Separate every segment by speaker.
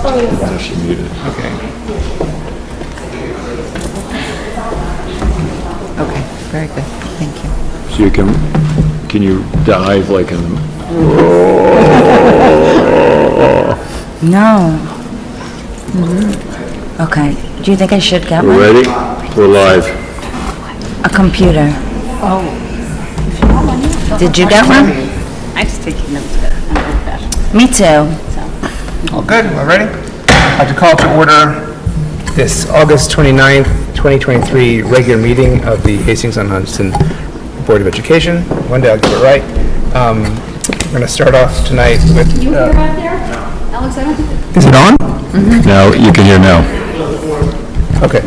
Speaker 1: No, she muted.
Speaker 2: Okay.
Speaker 3: Okay, very good. Thank you.
Speaker 1: So you can you dive like in,
Speaker 3: No. Okay. Do you think I should get one?
Speaker 1: ready? We're live.
Speaker 3: A computer.
Speaker 4: Oh.
Speaker 3: Did you get one?
Speaker 4: I'm just taking notes.
Speaker 3: Me too.
Speaker 2: All good, we're ready? I'd like to call to order this August 29th, 2023 regular meeting of the Hastings on Hudson Board of Education. One day I'll get it right. We're going to start off tonight with...
Speaker 4: You hear out there? Alex, I don't think...
Speaker 2: Is it on?
Speaker 1: Now, you can hear now.
Speaker 2: Okay.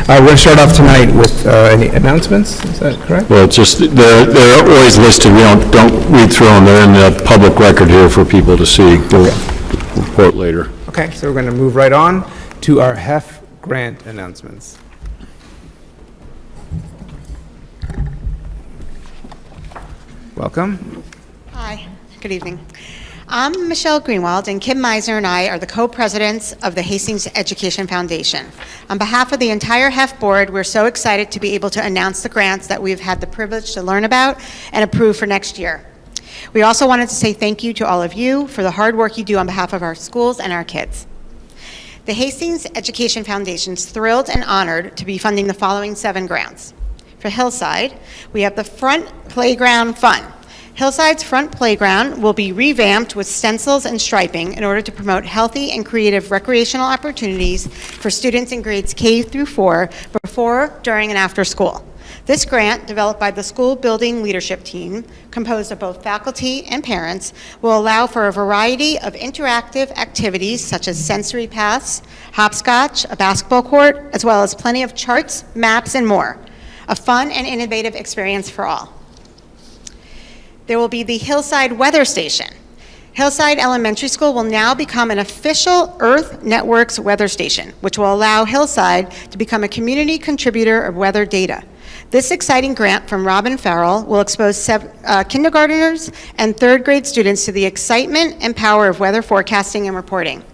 Speaker 2: We're going to start off tonight with any announcements, is that correct?
Speaker 1: Well, it's just, they're always listed, we don't read through them, they're in the public record here for people to see. We'll report later.
Speaker 2: Okay, so we're going to move right on to our HEF grant announcements. Welcome.
Speaker 5: Hi, good evening. I'm Michelle Greenwald, and Kim Meisner and I are the co-presidents of the Hastings Education Foundation. On behalf of the entire HEF board, we're so excited to be able to announce the grants that we've had the privilege to learn about and approve for next year. We also wanted to say thank you to all of you for the hard work you do on behalf of our schools and our kids. The Hastings Education Foundation is thrilled and honored to be funding the following 7 grants. For Hillside, we have the Front Playground Fund. Hillside's front playground will be revamped with stencils and striping in order to promote healthy and creative recreational opportunities for students in grades K through 4 before, during, and after school. This grant, developed by the school building leadership team, composed of both faculty and parents, will allow for a variety of interactive activities such as sensory paths, hopscotch, a basketball court, as well as plenty of charts, maps, and more. A fun and innovative experience for all. There will be the Hillside Weather Station. Hillside Elementary School will now become an official Earth Networks weather station, which will allow Hillside to become a community contributor of weather data. This exciting grant from Robin Farrell will expose kindergartners and 3rd grade students to the excitement and power of weather forecasting and reporting.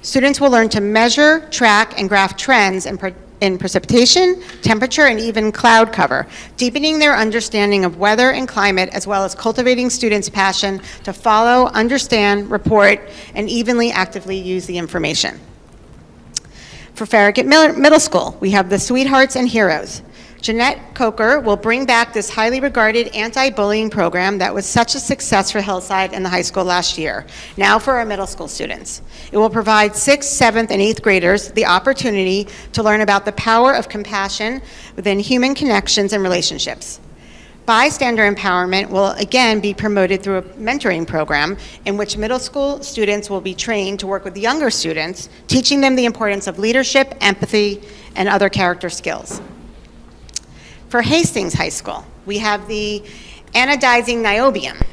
Speaker 5: Students will learn to measure, track, and graph trends in precipitation, temperature, and even cloud cover, deepening their understanding of weather and climate, as well as cultivating students' passion to follow, understand, report, and evenly actively use the information. For Farragut Middle School, we have the Sweethearts and Heroes. Jeanette Coker will bring back this highly regarded anti-bullying program that was such a success for Hillside and the high school last year, now for our middle school students. It will provide 6th, 7th, and 8th graders the opportunity to learn about the power of compassion within human connections and relationships. Bystander empowerment will again be promoted through a mentoring program in which middle school students will be trained to work with younger students, teaching them the importance of leadership, empathy, and other character skills. For Hastings High School, we have the anodizing niobium,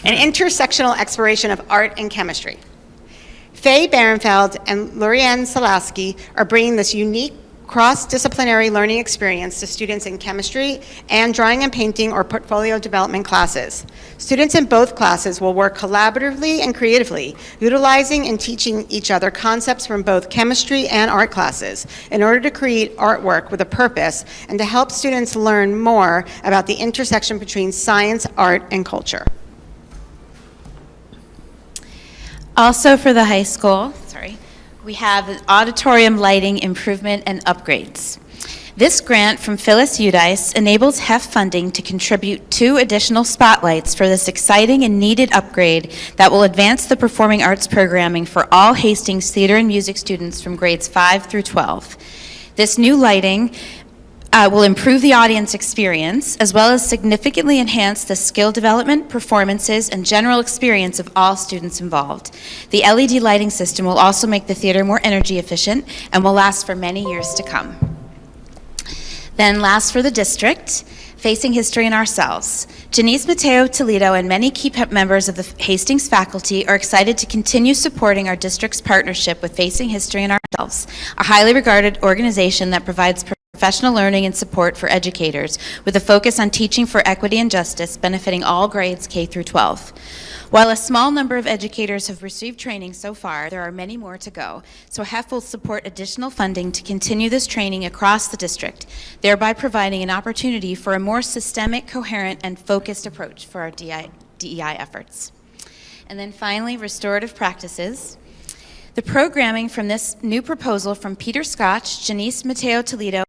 Speaker 5: an intersectional exploration of art and chemistry. Faye Barenfeld and Lorianne Salaski are bringing this unique cross-disciplinary learning experience to students in chemistry and drawing and painting or portfolio development classes. Students in both classes will work collaboratively and creatively, utilizing and teaching each other concepts from both chemistry and art classes in order to create artwork with a purpose and to help students learn more about the intersection between science, art, and culture.
Speaker 6: Also for the high school, we have auditorium lighting improvement and upgrades. This grant from Phyllis Udice enables HEF funding to contribute 2 additional spotlights for this exciting and needed upgrade that will advance the performing arts programming for all Hastings theater and music students from grades 5 through 12. This new lighting will improve the audience experience, as well as significantly enhance the skill development, performances, and general experience of all students involved. The LED lighting system will also make the theater more energy efficient and will last for many years to come. Then last for the district, Facing History and Ourselves. Janice Mateo Toledo and many key members of the Hastings faculty are excited to continue supporting our district's partnership with Facing History and Ourselves, a highly regarded organization that provides professional learning and support for educators, with a focus on teaching for equity and justice, benefiting all grades K through 12. While a small number of educators have received training so far, there are many more to go, so HEF will support additional funding to continue this training across the district, thereby providing an opportunity for a more systemic, coherent, and focused approach for our DEI efforts. And then finally, restorative practices. The programming from this new proposal from Peter Scotch, Janice Mateo Toledo,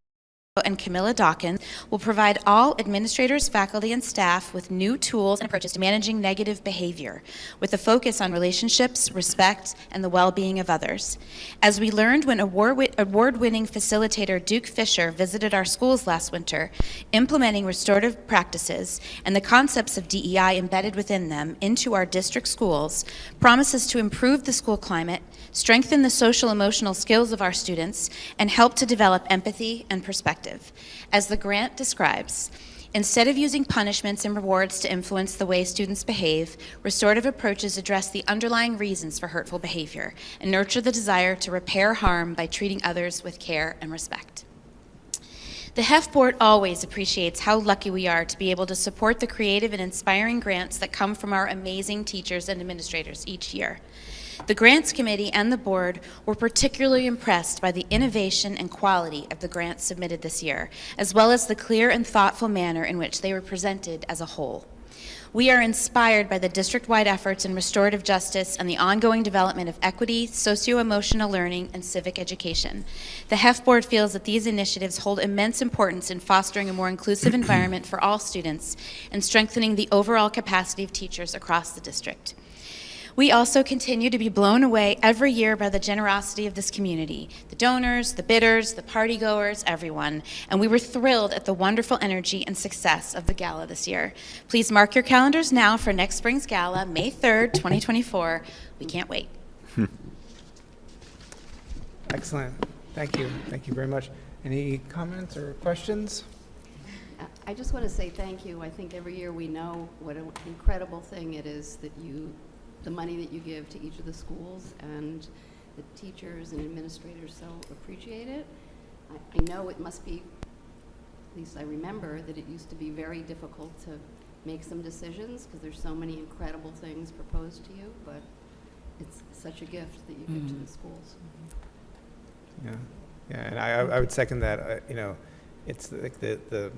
Speaker 6: and Camilla Dawkins will provide all administrators, faculty, and staff with new tools and approaches to managing negative behavior, with a focus on relationships, respect, and the well-being of others. As we learned when award-winning facilitator Duke Fisher visited our schools last winter, implementing restorative practices and the concepts of DEI embedded within them into our district schools promises to improve the school climate, strengthen the social-emotional skills of our students, and help to develop empathy and perspective. As the grant describes, instead of using punishments and rewards to influence the way students behave, restorative approaches address the underlying reasons for hurtful behavior and nurture the desire to repair harm by treating others with care and respect. The HEF Board always appreciates how lucky we are to be able to support the creative and inspiring grants that come from our amazing teachers and administrators each year. The Grants Committee and the Board were particularly impressed by the innovation and quality of the grants submitted this year, as well as the clear and thoughtful manner in which they were presented as a whole. We are inspired by the district-wide efforts in restorative justice and the ongoing development of equity, socio-emotional learning, and civic education. The HEF Board feels that these initiatives hold immense importance in fostering a more inclusive environment for all students and strengthening the overall capacity of teachers across the district. We also continue to be blown away every year by the generosity of this community, the donors, the bidders, the partygoers, everyone, and we were thrilled at the wonderful energy and success of the gala this year. Please mark your calendars now for next spring's gala, May 3rd, 2024. We can't wait.
Speaker 2: Excellent. Thank you. Thank you very much. Any comments or questions?
Speaker 4: I just want to say thank you. I think every year we know what an incredible thing it is that the money that you give to each of the schools, and the teachers and administrators so appreciate it. I know it must be, at least I remember, that it used to be very difficult to make some decisions because there's so many incredible things proposed to you, but it's such a gift that you give to the schools.
Speaker 2: Yeah, and I would second that. You know, it's like the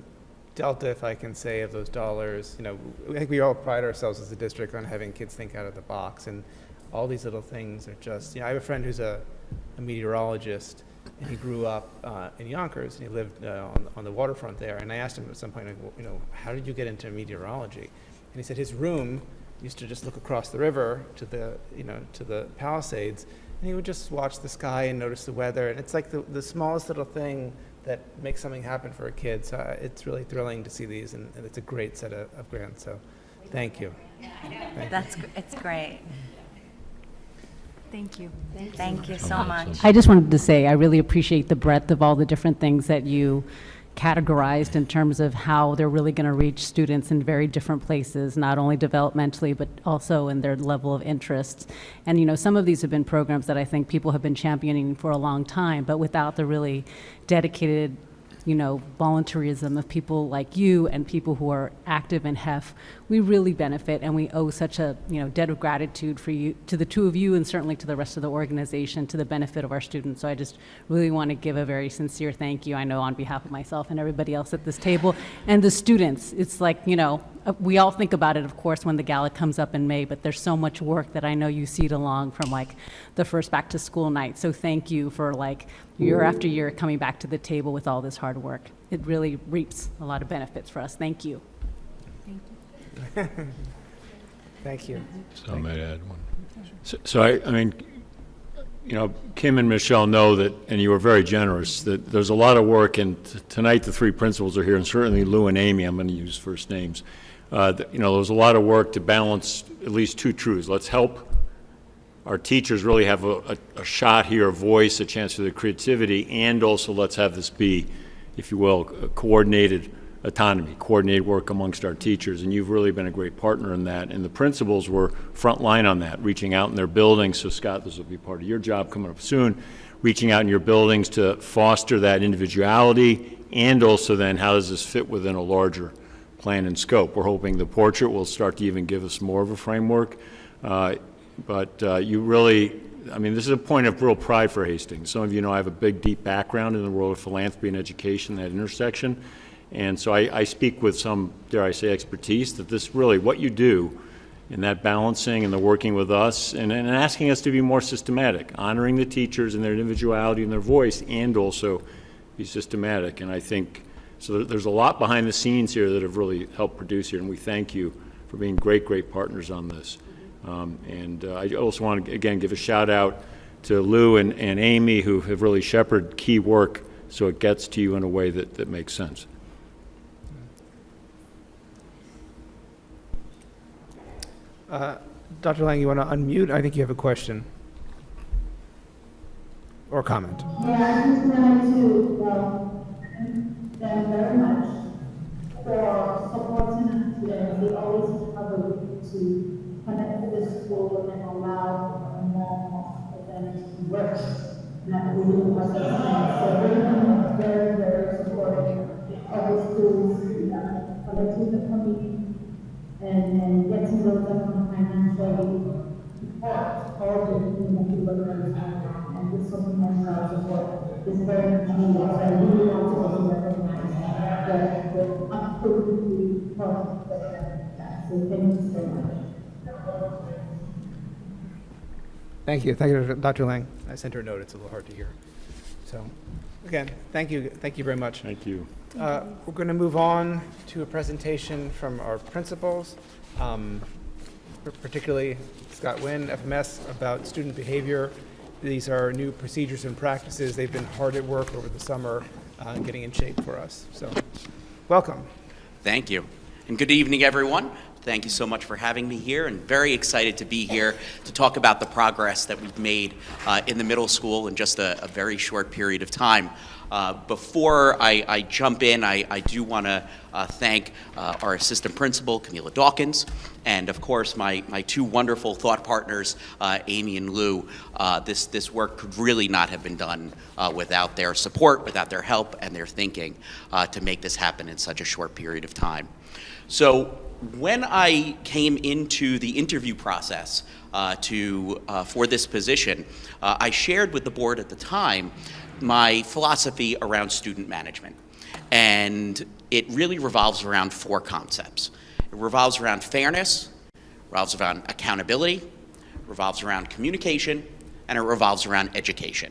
Speaker 2: delta, if I can say, of those dollars. You know, I think we all pride ourselves as a district on having kids think out of the box, and all these little things are just, you know, I have a friend who's a meteorologist, and he grew up in Yonkers, and he lived on the waterfront there, and I asked him at some point, you know, how did you get into meteorology? And he said his room used to just look across the river to the, you know, to the Palisades, and he would just watch the sky and notice the weather, and it's like the smallest little thing that makes something happen for a kid. So it's really thrilling to see these, and it's a great set of grants. So thank you.
Speaker 3: It's great. Thank you. Thank you so much.
Speaker 7: I just wanted to say I really appreciate the breadth of all the different things that you categorized in terms of how they're really going to reach students in very different places, not only developmentally, but also in their level of interest. And, you know, some of these have been programs that I think people have been championing for a long time, but without the really dedicated, you know, volunteerism of people like you and people who are active in HEF, we really benefit, and we owe such a, you know, debt of gratitude for you, to the two of you, and certainly to the rest of the organization, to the benefit of our students. So I just really want to give a very sincere thank you, I know on behalf of myself and everybody else at this table, and the students. It's like, you know, we all think about it, of course, when the gala comes up in May, but there's so much work that I know you see it along from like the first back to school night. So thank you for like year after year coming back to the table with all this hard work. It really reaps a lot of benefits for us. Thank you.
Speaker 2: Thank you.
Speaker 1: So I might add one. So I mean, you know, Kim and Michelle know that, and you were very generous, that there's a lot of work, and tonight the three principals are here, and certainly Lou and Amy, I'm going to use first names. You know, there's a lot of work to balance at least two truths. Let's help our teachers really have a shot here, a voice, a chance for their creativity, and also let's have this be, if you will, a coordinated autonomy, coordinated work amongst our teachers, and you've really been a great partner in that. And the principals were front line on that, reaching out in their buildings. So Scott, this will be part of your job coming up soon, reaching out in your buildings to foster that individuality and also then how does this fit within a larger plan and scope. We're hoping the portrait will start to even give us more of a framework, but you really, I mean, this is a point of real pride for Hastings. Some of you know I have a big, deep background in the world of philanthropy and education, that intersection, and so I speak with some, dare I say, expertise that this really, what you do in that balancing and the working with us and asking us to be more systematic, honoring the teachers and their individuality and their voice, and also be systematic. And I think, so there's a lot behind the scenes here that have really helped produce here, and we thank you for being great, great partners on this. I also want to, again, give a shout out to Lou and Amy, who have really shepherded key work so it gets to you in a way that makes sense.
Speaker 2: Dr. Lang, you want to unmute? I think you have a question or comment.
Speaker 8: Yeah, I just wanted to thank them very much for supporting us today. They always have a way to connect with the school and allow more of them to work. That we do was so they've been very, very supportive of the schools, connecting the community and getting those that financially support all the things that people are and with some financial support is very needed. So I really want to also recognize the absolutely positive that. So thank you so much.
Speaker 2: Thank you, Dr. Lang. I sent her a note. It's a little hard to hear. So, again, thank you very much.
Speaker 1: Thank you.
Speaker 2: We're going to move on to a presentation from our principals, particularly Scott Wynn, FMS, about student behavior. These are new procedures and practices. They've been hard at work over the summer getting in shape for us. So, welcome.
Speaker 9: Thank you. And good evening, everyone. Thank you so much for having me here, and very excited to be here to talk about the progress that we've made in the middle school in just a very short period of time. Before I jump in, I do want to thank our assistant principal, Camila Dawkins, and of course my two wonderful thought partners, Amy and Lou. This work could really not have been done without their support, without their help and their thinking to make this happen in such a short period of time. So when I came into the interview process for this position, I shared with the board at the time my philosophy around student management. And it really revolves around four concepts. It revolves around fairness, revolves around accountability, revolves around communication, and it revolves around education.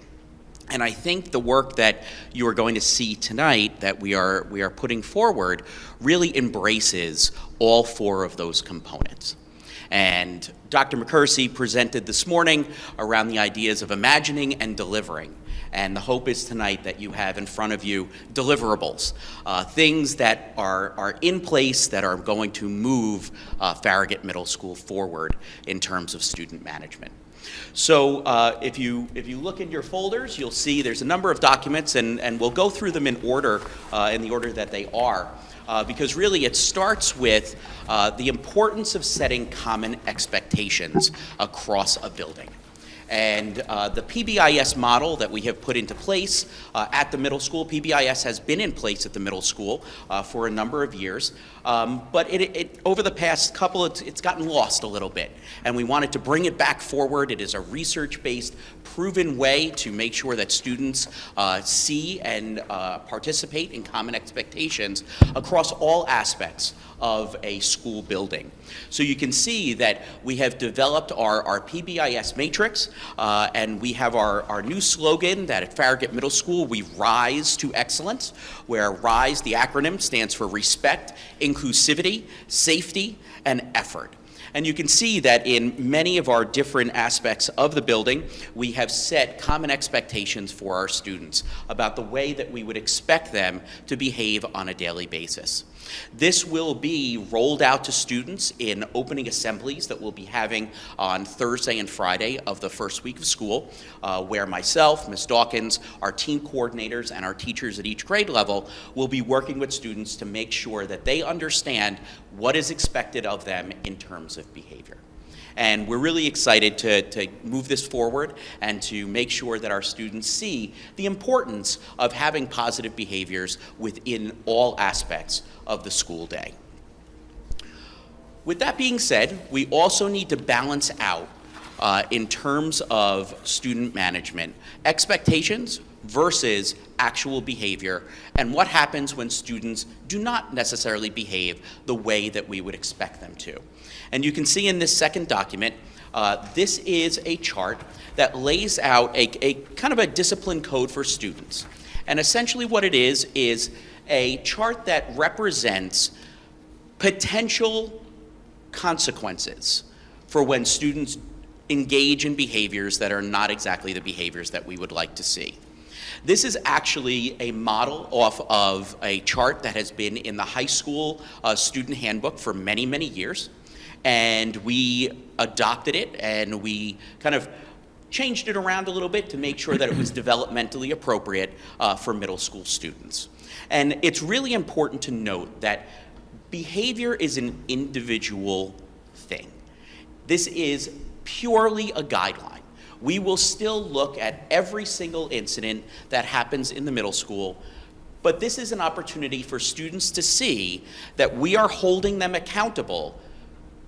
Speaker 9: And I think the work that you are going to see tonight that we are putting forward really embraces all four of those components. And Dr. McCursey presented this morning around the ideas of imagining and delivering. And the hope is tonight that you have in front of you deliverables, things that are in place that are going to move Farragut Middle School forward in terms of student management. So if you look in your folders, you'll see there's a number of documents, and we'll go through them in order, in the order that they are, because really it starts with the importance of setting common expectations across a building. And the PBIS model that we have put into place at the middle school, PBIS has been in place at the middle school for a number of years, but it over the past couple, it's gotten lost a little bit, and we wanted to bring it back forward. It is a research-based, proven way to make sure that students see and participate in common expectations across all aspects of a school building. So you can see that we have developed our PBIS matrix, and we have our new slogan that at Farragut Middle School, we rise to excellence, where RISE, the acronym, stands for respect, inclusivity, safety, and effort. And you can see that in many of our different aspects of the building, we have set common expectations for our students about the way that we would expect them to behave on a daily basis. This will be rolled out to students in opening assemblies that we'll be having on Thursday and Friday of the first week of school, where myself, Ms. Dawkins, our team coordinators, and our teachers at each grade level will be working with students to make sure that they understand what is expected of them in terms of behavior. And we're really excited to move this forward and to make sure that our students see the importance of having positive behaviors within all aspects of the school day. With that being said, we also need to balance out, in terms of student management, expectations versus actual behavior, and what happens when students do not necessarily behave the way that we would expect them to. And you can see in this second document, this is a chart that lays out a kind of a discipline code for students. And essentially what it is a chart that represents potential consequences for when students engage in behaviors that are not exactly the behaviors that we would like to see. This is actually a model off of a chart that has been in the high school student handbook for many, many years. And we adopted it and we kind of changed it around a little bit to make sure that it was developmentally appropriate for middle school students. And it's really important to note that behavior is an individual thing. This is purely a guideline. We will still look at every single incident that happens in the middle school, but this is an opportunity for students to see that we are holding them accountable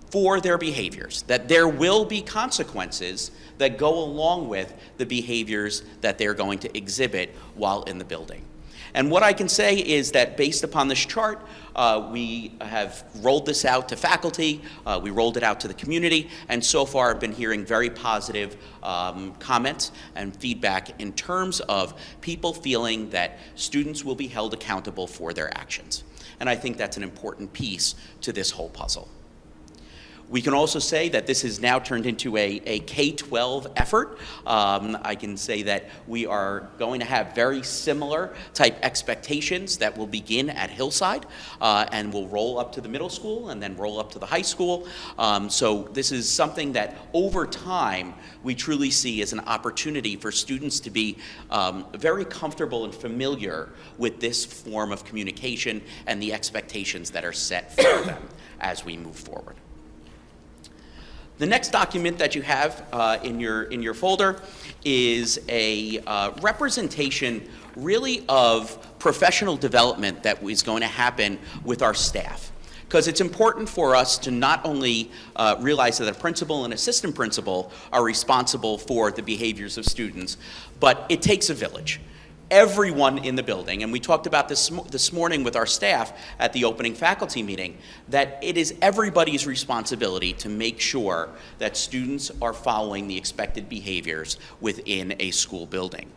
Speaker 9: for their behaviors, that there will be consequences that go along with the behaviors that they're going to exhibit while in the building. And what I can say is that based upon this chart, we have rolled this out to faculty, we rolled it out to the community, and so far I've been hearing very positive comments and feedback in terms of people feeling that students will be held accountable for their actions. And I think that's an important piece to this whole puzzle. We can also say that this has now turned into a K-12 effort. I can say that we are going to have very similar type expectations that will begin at Hillside and will roll up to the middle school and then roll up to the high school. So this is something that over time we truly see as an opportunity for students to be very comfortable and familiar with this form of communication and the expectations that are set for them as we move forward. The next document that you have in your folder is a representation really of professional development that is going to happen with our staff. Because it's important for us to not only realize that a principal and assistant principal are responsible for the behaviors of students, but it takes a village. Everyone in the building, and we talked about this morning with our staff at the opening faculty meeting, that it is everybody's responsibility to make sure that students are following the expected behaviors within a school building.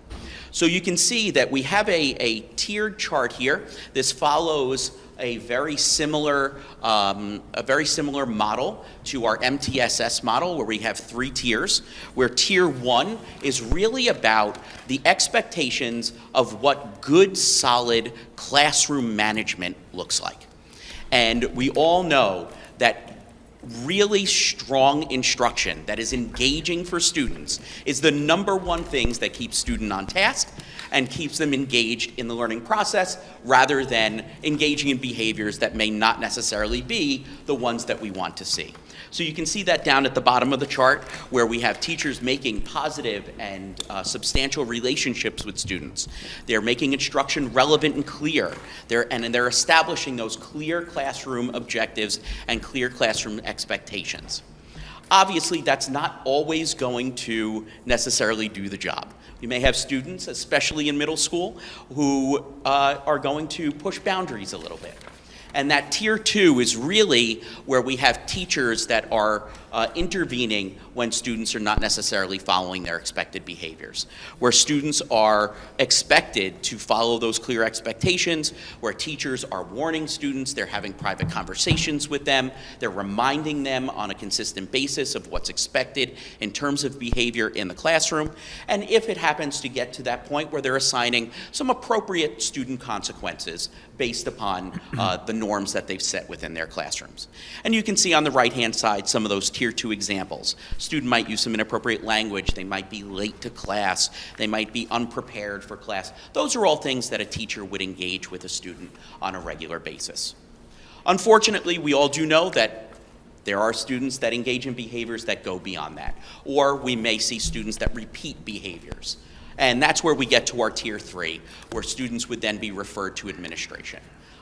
Speaker 9: So you can see that we have a tiered chart here. This follows a very similar model to our MTSS model, where we have 3 tiers, where tier 1 is really about the expectations of what good, solid classroom management looks like. And we all know that really strong instruction that is engaging for students is the #1 things that keeps student on task and keeps them engaged in the learning process rather than engaging in behaviors that may not necessarily be the ones that we want to see. So you can see that down at the bottom of the chart, where we have teachers making positive and substantial relationships with students. They're making instruction relevant and clear. They're establishing those clear classroom objectives and clear classroom expectations. Obviously, that's not always going to necessarily do the job. You may have students, especially in middle school, who are going to push boundaries a little bit. And that tier 2 is really where we have teachers that are intervening when students are not necessarily following their expected behaviors, where students are expected to follow those clear expectations, where teachers are warning students, they're having private conversations with them, they're reminding them on a consistent basis of what's expected in terms of behavior in the classroom, and if it happens to get to that point where they're assigning some appropriate student consequences based upon the norms that they've set within their classrooms. And you can see on the right-hand side some of those tier 2 examples. Student might use some inappropriate language, they might be late to class, they might be unprepared for class. Those are all things that a teacher would engage with a student on a regular basis. Unfortunately, we all do know that There are students that engage in behaviors that go beyond that. Or we may see students that repeat behaviors. And that's where we get to our tier 3, where students would then be referred to administration.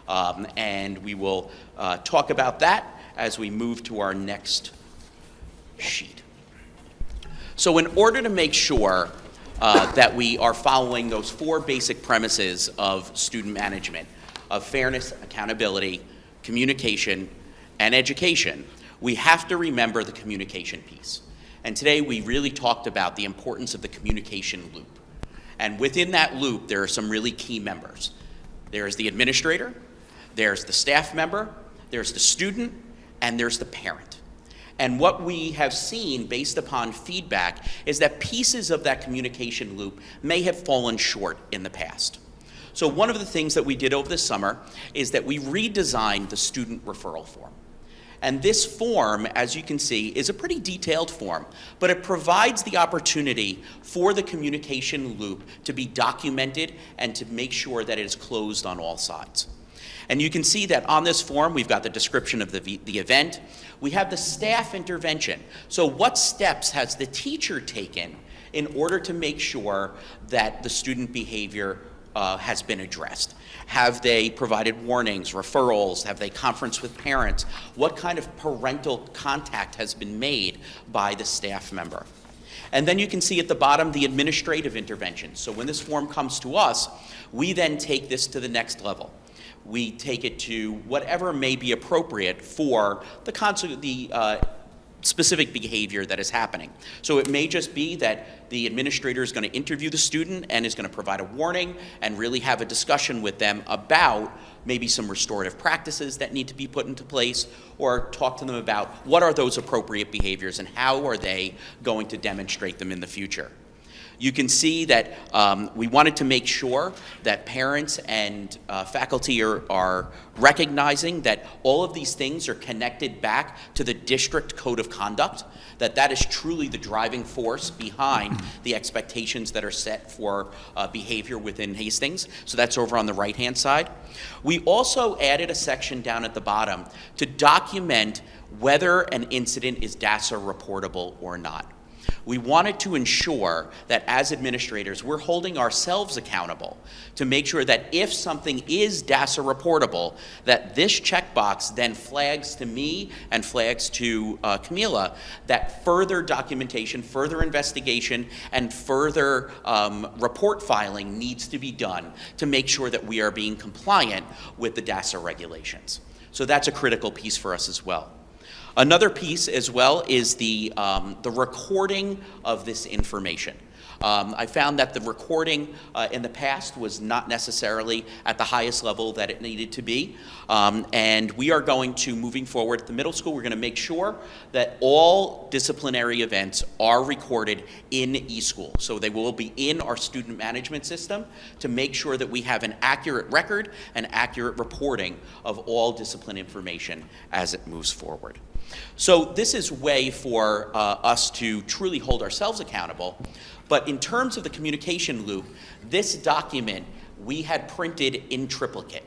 Speaker 9: And we will talk about that as we move to our next sheet. So in order to make sure that we are following those 4 basic premises of student management, of fairness, accountability, communication, and education, we have to remember the communication piece. And today we really talked about the importance of the communication loop. And within that loop, there are some really key members. There's the administrator, there's the staff member, there's the student, and there's the parent. And what we have seen based upon feedback is that pieces of that communication loop may have fallen short in the past. So one of the things that we did over the summer is that we redesigned the student referral form. And this form, as you can see, is a pretty detailed form, but it provides the opportunity for the communication loop to be documented and to make sure that it is closed on all sides. And you can see that on this form, we've got the description of the event. We have the staff intervention. So what steps has the teacher taken in order to make sure that the student behavior has been addressed? Have they provided warnings, referrals? Have they conferenced with parents? What kind of parental contact has been made by the staff member? And then you can see at the bottom the administrative intervention. So when this form comes to us, we then take this to the next level. We take it to whatever may be appropriate for the specific behavior that is happening. So it may just be that the administrator is going to interview the student and is going to provide a warning and really have a discussion with them about maybe some restorative practices that need to be put into place, or talk to them about what are those appropriate behaviors and how are they going to demonstrate them in the future. You can see that we wanted to make sure that parents and faculty are recognizing that all of these things are connected back to the district code of conduct, that is truly the driving force behind the expectations that are set for behavior within Hastings. So that's over on the right-hand side. We also added a section down at the bottom to document whether an incident is DASA reportable or not. We wanted to ensure that as administrators, we're holding ourselves accountable to make sure that if something is DASA reportable, that this checkbox then flags to me and flags to Camila that further documentation, further investigation, and further report filing needs to be done to make sure that we are being compliant with the DASA regulations. So that's a critical piece for us as well. Another piece as well is the recording of this information. I found that the recording in the past was not necessarily at the highest level that it needed to be. And we are going to, moving forward at the middle school, we're going to make sure that all disciplinary events are recorded in eSchool. So they will be in our student management system to make sure that we have an accurate record and accurate reporting of all discipline information as it moves forward. So this is a way for us to truly hold ourselves accountable. But in terms of the communication loop, this document we had printed in triplicate.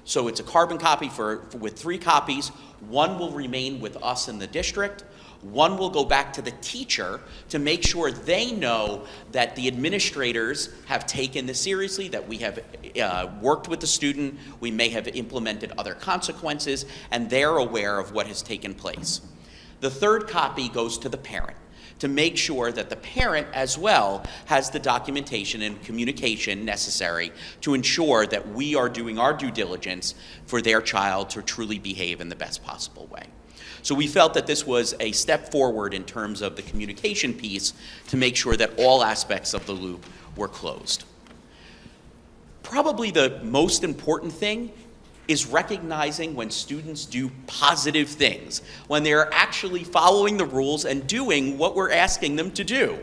Speaker 9: So it's a carbon copy with 3 copies. One will remain with us in the district. One will go back to the teacher to make sure they know that the administrators have taken this seriously, that we have worked with the student, we may have implemented other consequences, and they're aware of what has taken place. The 3rd copy goes to the parent to make sure that the parent as well has the documentation and communication necessary to ensure that we are doing our due diligence for their child to truly behave in the best possible way. So we felt that this was a step forward in terms of the communication piece to make sure that all aspects of the loop were closed. Probably the most important thing is recognizing when students do positive things, when they're actually following the rules and doing what we're asking them to do.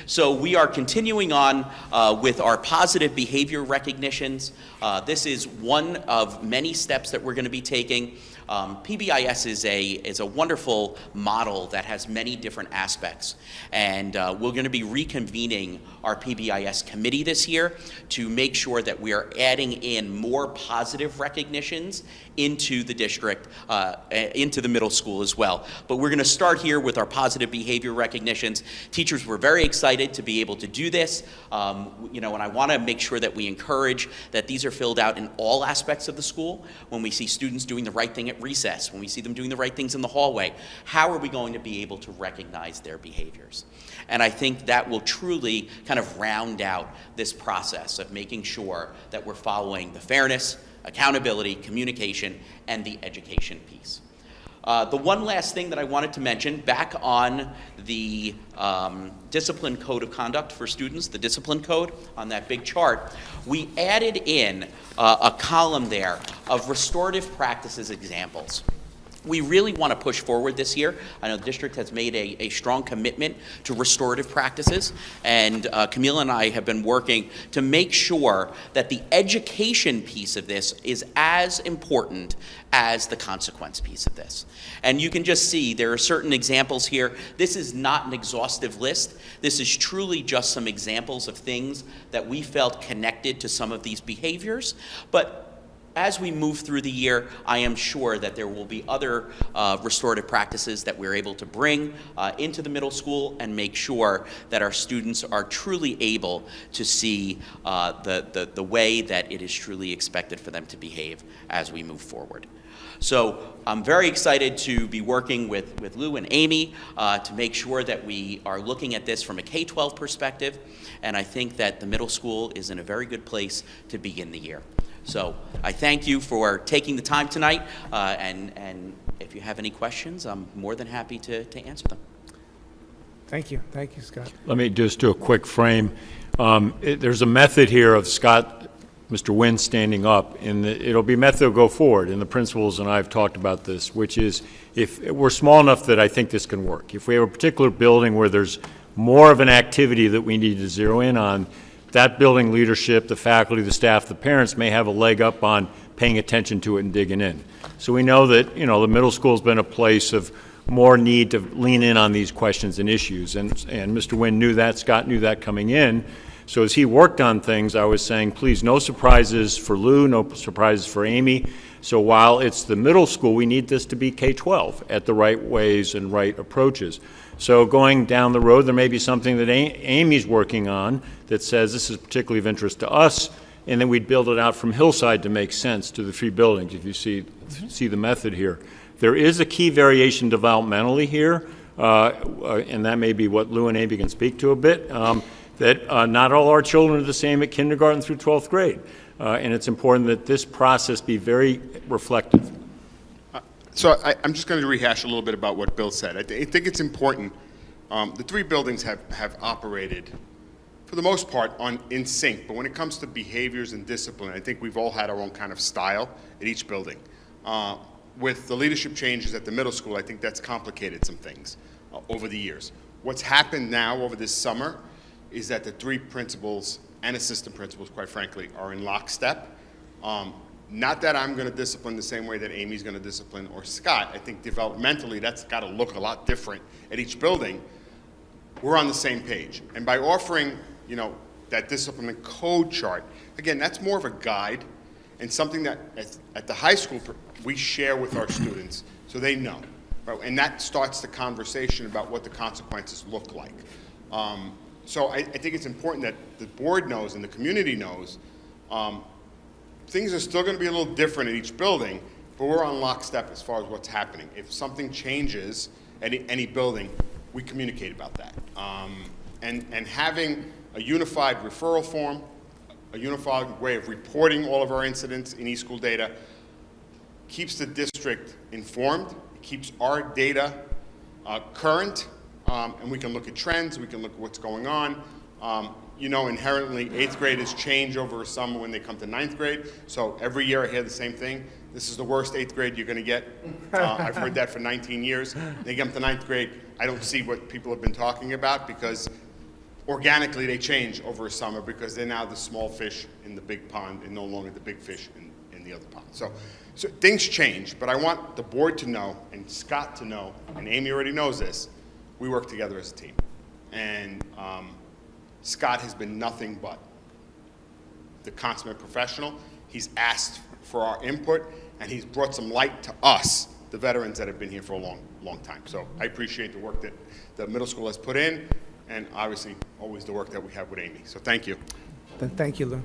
Speaker 9: So we are continuing on with our positive behavior recognitions. This is one of many steps that we're going to be taking. PBIS is a wonderful model that has many different aspects, and we're going to be reconvening our PBIS committee this year to make sure that we are adding in more positive recognitions into the district, into the middle school as well. But we're going to start here with our positive behavior recognitions. Teachers were very excited to be able to do this, and I want to make sure that we encourage that these are filled out in all aspects of the school. When we see students doing the right thing at recess, when we see them doing the right things in the hallway, how are we going to be able to recognize their behaviors? And I think that will truly kind of round out this process of making sure that we're following the fairness, accountability, communication, and the education piece. The one last thing that I wanted to mention, back on the discipline code of conduct for students, the discipline code on that big chart, we added in a column there of restorative practices examples. We really want to push forward this year. I know the district has made a strong commitment to restorative practices, and Camille and I have been working to make sure that the education piece of this is as important as the consequence piece of this. And you can just see there are certain examples here. This is not an exhaustive list. This is truly just some examples of things that we felt connected to some of these behaviors. But as we move through the year, I am sure that there will be other restorative practices that we're able to bring into the middle school and make sure that our students are truly able to see the way that it is truly expected for them to behave as we move forward. So I'm very excited to be working with Lou and Amy to make sure that we are looking at this from a K-12 perspective, and I think that the middle school is in a very good place to begin the year. So I thank you for taking the time tonight, and if you have any questions, I'm more than happy to answer them.
Speaker 2: Thank you, Scott.
Speaker 1: Let me just do a quick frame. There's a method here of Scott, Mr. Wynn standing up, and it'll be method to go forward, and the principals and I have talked about this, which is if we're small enough that I think this can work. If we have a particular building where there's more of an activity that we need to zero in on, that building leadership, the faculty, the staff, the parents may have a leg up on paying attention to it and digging in. So we know that, the middle school's been a place of more need to lean in on these questions and issues. And Mr. Wynn knew that, Scott knew that coming in. So as he worked on things, I was saying, please, no surprises for Lou, no surprises for Amy. So while it's the middle school, we need this to be K-12 at the right ways and right approaches. So going down the road, there may be something that Amy's working on that says this is particularly of interest to us, and then we'd build it out from Hillside to make sense to the three buildings, if you see the method here. There is a key variation developmentally here, and that may be what Lou and Amy can speak to a bit, that not all our children are the same at kindergarten through 12th grade. And it's important that this process be very reflective.
Speaker 10: So I'm just going to rehash a little bit about what Bill said. I think it's important. The three buildings have operated, for the most part, in sync. But when it comes to behaviors and discipline, I think we've all had our own kind of style at each building. With the leadership changes at the middle school, I think that's complicated some things over the years. What's happened now over this summer is that the three principals and assistant principals, quite frankly, are in lockstep. Not that I'm going to discipline the same way that Amy's going to discipline or Scott. I think developmentally that's got to look a lot different at each building. We're on the same page. And by offering, that discipline code chart, again, that's more of a guide and something that at the high school we share with our students so they know. Right? And that starts the conversation about what the consequences look like. So I think it's important that the board knows and the community knows things are still going to be a little different at each building, but we're on lockstep as far as what's happening. If something changes at any building, we communicate about that. And having a unified referral form, a unified way of reporting all of our incidents in eSchool data keeps the district informed, keeps our data current, and we can look at trends, we can look at what's going on. Inherently, 8th graders change over a summer when they come to 9th grade. So every year I hear the same thing. This is the worst 8th grade you're going to get. I've heard that for 19 years. They get to 9th grade, I don't see what people have been talking about because organically they change over a summer because they're now the small fish in the big pond and no longer the big fish in the other pond. So things change, but I want the board to know, and Scott to know, and Amy already knows this, we work together as a team. And Scott has been nothing but the consummate professional. He's asked for our input, and he's brought some light to us, the veterans that have been here for a long, long time. So I appreciate the work that the middle school has put in, and obviously always the work that we have with Amy. So thank you.
Speaker 2: Thank you, Lou.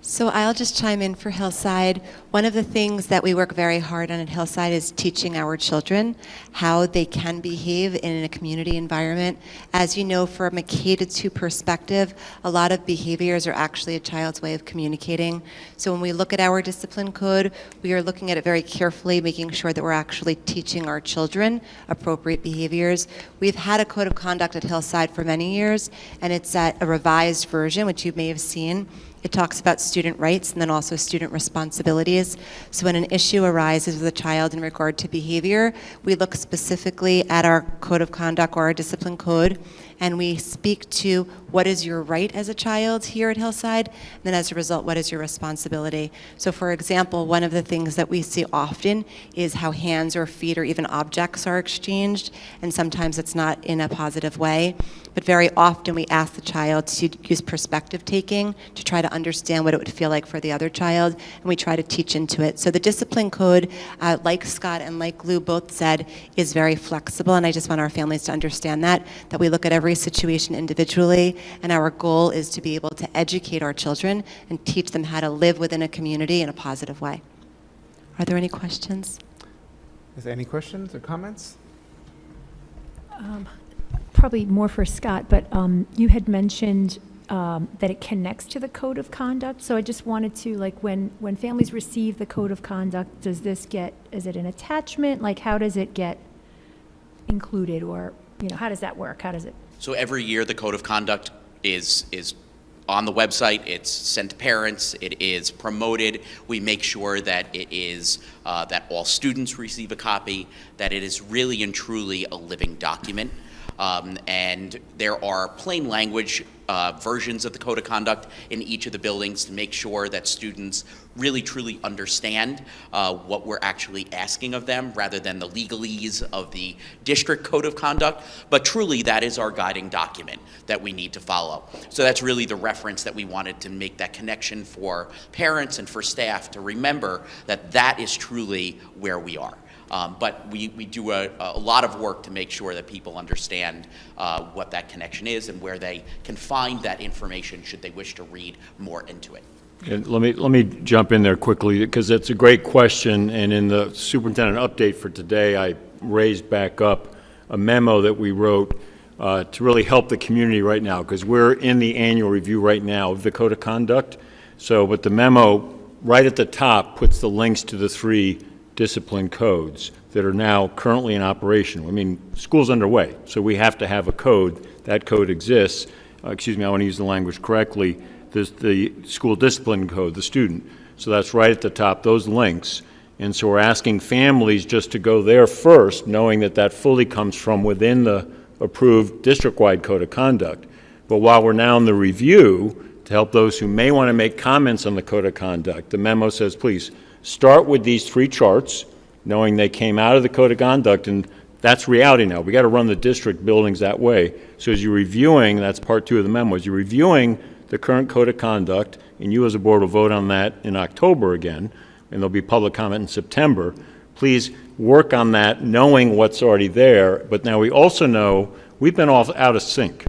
Speaker 11: So I'll just chime in for Hillside. One of the things that we work very hard on at Hillside is teaching our children how they can behave in a community environment. As you know, from a K-2 perspective, a lot of behaviors are actually a child's way of communicating. So when we look at our discipline code, we are looking at it very carefully, making sure that we're actually teaching our children appropriate behaviors. We've had a code of conduct at Hillside for many years, and it's at a revised version, which you may have seen. It talks about student rights and then also student responsibilities. So when an issue arises with a child in regard to behavior, we look specifically at our code of conduct or our discipline code, and we speak to what is your right as a child here at Hillside, and then as a result, what is your responsibility. So for example, one of the things that we see often is how hands or feet or even objects are exchanged, and sometimes it's not in a positive way. But very often we ask the child to use perspective taking to try to understand what it would feel like for the other child, and we try to teach into it. So the discipline code, like Scott and like Lou both said, is very flexible, and I just want our families to understand that we look at every situation individually, and our goal is to be able to educate our children and teach them how to live within a community in a positive way. Are there any questions?
Speaker 2: Is there any questions or comments?
Speaker 12: Probably more for Scott, but you had mentioned that it connects to the code of conduct. So I just wanted to, like, when families receive the code of conduct, is it an attachment? Like, how does it get included, or, how does that work? How does it?
Speaker 9: So every year, the code of conduct is on the website. It's sent to parents. It is promoted. We make sure that it is that all students receive a copy. That it is really and truly a living document. And there are plain language versions of the code of conduct in each of the buildings to make sure that students really truly understand what we're actually asking of them, rather than the legalese of the district code of conduct. But truly, that is our guiding document that we need to follow. So that's really the reference that we wanted to make, that connection for parents and for staff to remember that that is truly where we are. But we do a lot of work to make sure that people understand what that connection is and where they can find that information should they wish to read more into it.
Speaker 1: And let me jump in there quickly, because it's a great question, and in the superintendent update for today, I raised back up a memo that we wrote to really help the community right now, because we're in the annual review right now of the code of conduct. So, but the memo right at the top puts the links to the 3 discipline codes that are now currently in operation. I mean, school's underway, so we have to have a code. That code exists. Excuse me, I want to use the language correctly. There's the school discipline code, the student. So that's right at the top, those links. And so we're asking families just to go there first, knowing that that fully comes from within the approved district-wide code of conduct. But while we're now in the review, to help those who may want to make comments on the code of conduct, the memo says, please, start with these 3 charts, knowing they came out of the code of conduct, and that's reality now. We got to run the district buildings that way. So as you're reviewing, that's part 2 of the memo, as you're reviewing the current code of conduct, and you as a board will vote on that in October again, and there'll be public comment in September, please work on that knowing what's already there. But now we also know we've been out of sync.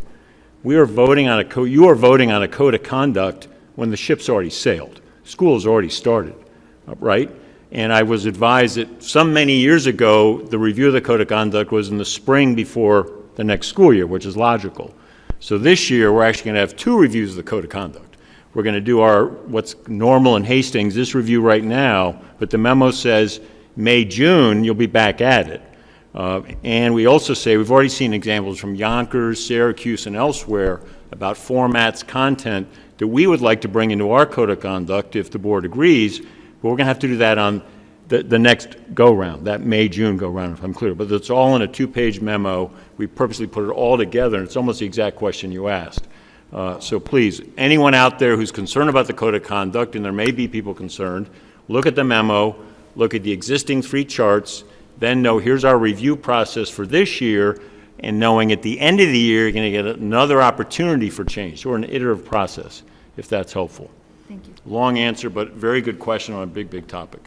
Speaker 1: We are voting on a code, you are voting on a code of conduct when the ship's already sailed. School has already started. Right? And I was advised that many years ago, the review of the code of conduct was in the spring before the next school year, which is logical. So this year, we're actually going to have 2 reviews of the code of conduct. We're going to do what's normal in Hastings, this review right now, but the memo says May, June, you'll be back at it. And we also say, we've already seen examples from Yonkers, Syracuse, and elsewhere about formats, content that we would like to bring into our code of conduct if the board agrees. But we're going to have to do that on the next go-round, that May, June go-round, if I'm clear. But it's all in a 2-page memo. We purposely put it all together, and it's almost the exact question you asked. So please, anyone out there who's concerned about the code of conduct, and there may be people concerned, look at the memo, look at the existing 3 charts, then know here's our review process for this year, and knowing at the end of the year you're going to get another opportunity for change, or an iterative process, if that's helpful.
Speaker 12: Thank you.
Speaker 1: Long answer, but very good question on a big, big topic.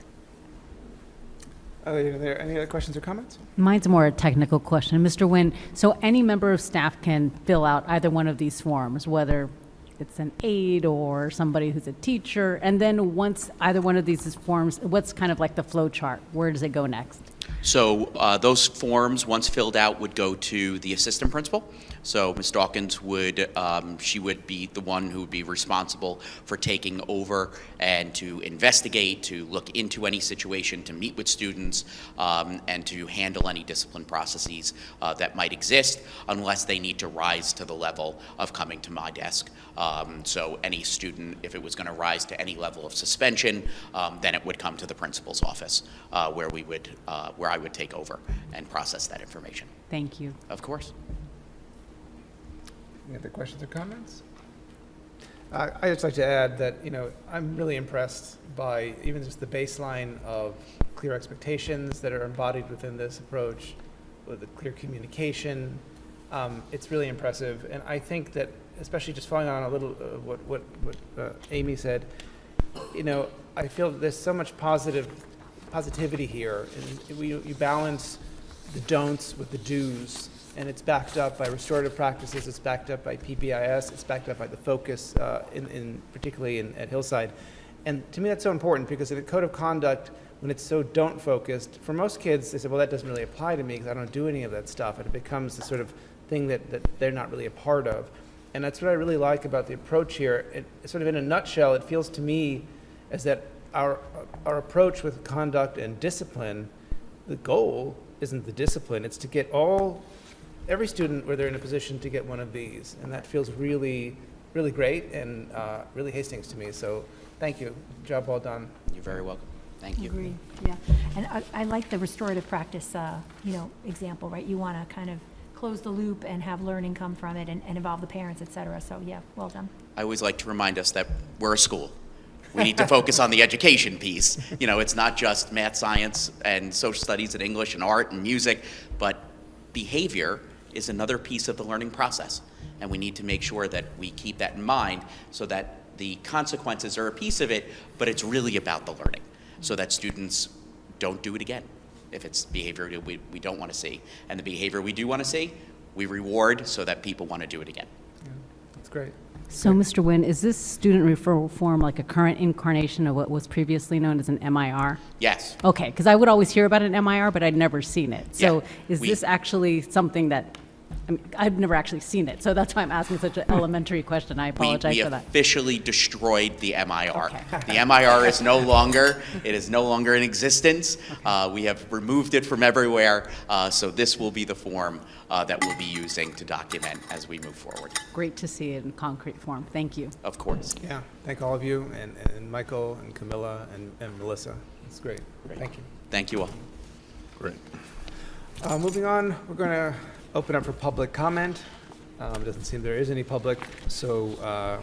Speaker 2: Are there any other questions or comments?
Speaker 7: Mine's more a technical question. Mr. Nguyen, so any member of staff can fill out either one of these forms, whether it's an aide or somebody who's a teacher, and then once either one of these forms, what's kind of like the flow chart? Where does it go next?
Speaker 9: So those forms, once filled out, would go to the assistant principal. So Ms. Dawkins would, she would be the one who would be responsible for taking over and to investigate, to look into any situation, to meet with students, and to handle any discipline processes that might exist, unless they need to rise to the level of coming to my desk. So any student, if it was going to rise to any level of suspension, then it would come to the principal's office, where we would, where I would take over and process that information.
Speaker 7: Thank you.
Speaker 9: Of course.
Speaker 2: Any other questions or comments? I'd just like to add that, I'm really impressed by even just the baseline of clear expectations that are embodied within this approach, with the clear communication. It's really impressive. And I think that, especially just following on a little what Amy said, I feel that there's so much positivity here. And you balance the don'ts with the do's. And it's backed up by restorative practices, it's backed up by PBIS, it's backed up by the focus, particularly at Hillside. And to me that's so important, because in the code of conduct, when it's so don't focused, for most kids, they say, well, that doesn't really apply to me because I don't do any of that stuff. And it becomes the sort of thing that they're not really a part of. And that's what I really like about the approach here. It sort of in a nutshell, it feels to me as that our approach with conduct and discipline, the goal isn't the discipline, it's to get every student where they're in a position to get one of these. And that feels really, really great and really Hastings to me. So thank you. Job well done.
Speaker 9: You're very welcome. Thank you.
Speaker 12: Agree, yeah. And I like the restorative practice, example, right? You want to kind of close the loop and have learning come from it and involve the parents, et cetera. So yeah, well done.
Speaker 9: I always like to remind us that we're a school. We need to focus on the education piece. It's not just math, science, and social studies and English and art and music, but behavior is another piece of the learning process. And we need to make sure that we keep that in mind so that the consequences are a piece of it, but it's really about the learning so that students don't do it again if it's behavior we don't want to see. And the behavior we do want to see, we reward so that people want to do it again.
Speaker 2: Yeah, that's great.
Speaker 7: So, Mr. Nguyen, is this student referral form like a current incarnation of what was previously known as an MIR?
Speaker 9: Yes.
Speaker 7: Okay, because I would always hear about an MIR, but I'd never seen it. So
Speaker 9: Yeah,
Speaker 7: is this actually something that, I've never actually seen it, so that's why I'm asking such an elementary question. I apologize
Speaker 9: we
Speaker 7: for that.
Speaker 9: officially destroyed the MIR.
Speaker 7: Okay.
Speaker 9: The MIR is no longer, it is no longer in existence. We have removed it from everywhere, so this will be the form that we'll be using to document as we move forward.
Speaker 7: Great to see it in concrete form. Thank you.
Speaker 9: Of course.
Speaker 2: Yeah, thank all of you, and Michael, and Camilla, and Melissa. It's great. Thank you.
Speaker 9: Thank you all.
Speaker 1: Great.
Speaker 2: Moving on, we're going to open up for public comment. It doesn't seem there is any public, so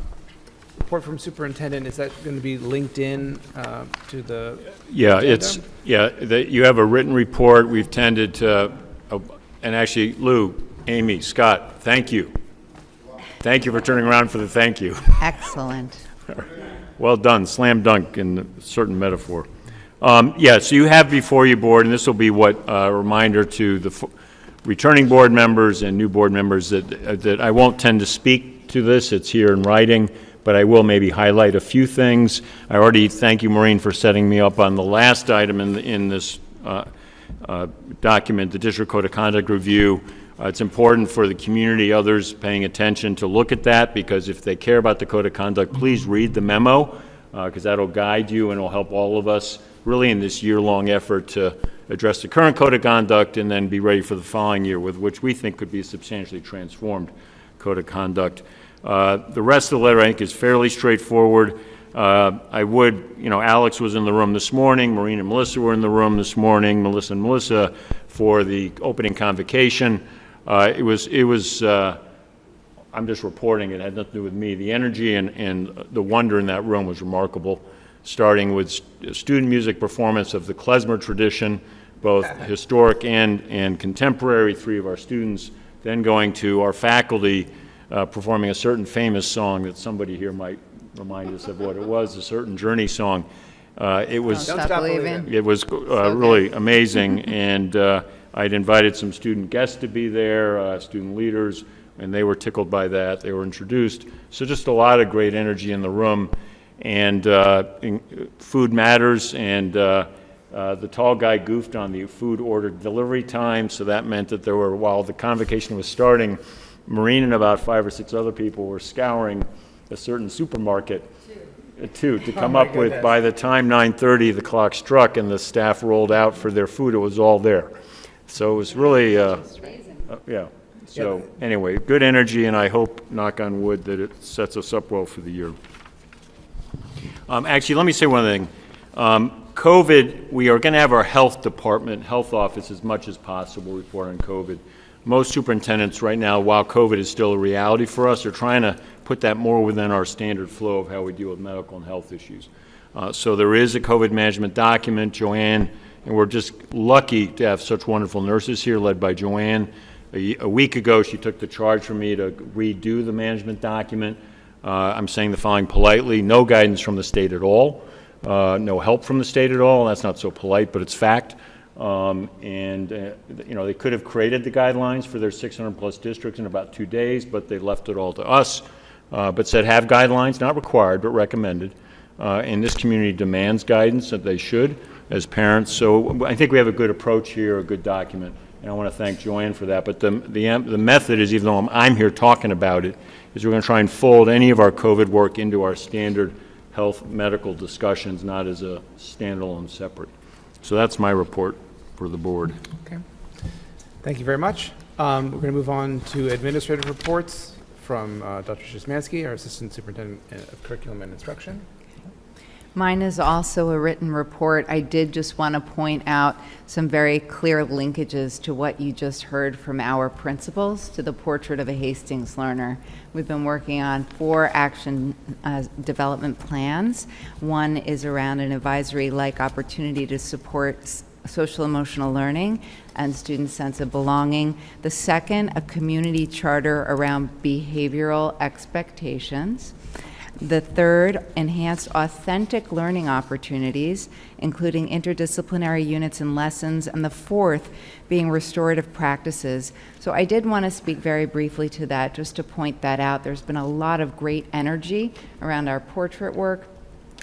Speaker 2: report from superintendent, is that going to be linked in to the
Speaker 1: Yeah,
Speaker 2: agenda?
Speaker 1: you have a written report. We've tended to, and actually, Lou, Amy, Scott, thank you. Thank you for turning around for the thank you.
Speaker 3: Excellent.
Speaker 1: Well done, slam dunk in a certain metaphor. So you have before you, board, and this will be a reminder to the returning board members and new board members that I won't tend to speak to this. It's here in writing, but I will maybe highlight a few things. I already thank you, Maureen, for setting me up on the last item in this document, the District Code of Conduct Review. It's important for the community, others paying attention, to look at that, because if they care about the Code of Conduct, please read the memo, because that'll guide you and will help all of us really in this year-long effort to address the current Code of Conduct and then be ready for the following year, with which we think could be a substantially transformed Code of Conduct. The rest of the letter, I think, is fairly straightforward. Alex was in the room this morning, Maureen and Melissa were in the room this morning, Melissa for the opening convocation. It was I'm just reporting, it had nothing to do with me. The energy and the wonder in that room was remarkable, starting with student music performance of the klezmer tradition, both historic and contemporary, 3 of our students, then going to our faculty performing a certain famous song that somebody here might remind us of what it was, a certain Journey song. It was
Speaker 2: Don't Stop Believing.
Speaker 1: It was really amazing, and I'd invited some student guests to be there, student leaders, and they were tickled by that. They were introduced. So just a lot of great energy in the room, and food matters, and the tall guy goofed on the food order delivery time, so that meant that there were, while the convocation was starting, Maureen and about 5 or 6 other people were scouring a certain supermarket to come up with, by the time 9:30 the clock struck and the staff rolled out for their food, it was all there. So it was really, yeah. So anyway, good energy, and I hope, knock on wood, that it sets us up well for the year. Actually, let me say one thing. COVID, we are going to have our health department, health office, as much as possible report on COVID. Most superintendents right now, while COVID is still a reality for us, are trying to put that more within our standard flow of how we deal with medical and health issues. So there is a COVID management document, Joanne, and we're just lucky to have such wonderful nurses here, led by Joanne. A week ago, she took the charge from me to redo the management document. I'm saying the following politely: no guidance from the state at all, no help from the state at all. That's not so polite, but it's fact. You know, they could have created the guidelines for their 600 plus districts in about 2 days, but they left it all to us, but said have guidelines, not required, but recommended. And this community demands guidance, that they should, as parents. So I think we have a good approach here, a good document, and I want to thank Joanne for that. But the method is, even though I'm here talking about it, is we're going to try and fold any of our COVID work into our standard health medical discussions, not as a standalone separate. So that's my report for the board.
Speaker 2: Okay. Thank you very much. We're going to move on to administrative reports from Dr. Szymanski, our Assistant Superintendent of Curriculum and Instruction.
Speaker 13: Mine is also a written report. I did just want to point out some very clear linkages to what you just heard from our principals to the portrait of a Hastings learner. We've been working on 4 action development plans. One is around an advisory-like opportunity to support social emotional learning and students' sense of belonging. The second, a community charter around behavioral expectations. The third, enhanced authentic learning opportunities, including interdisciplinary units and lessons. And the fourth being restorative practices. So I did want to speak very briefly to that, just to point that out. There's been a lot of great energy around our portrait work.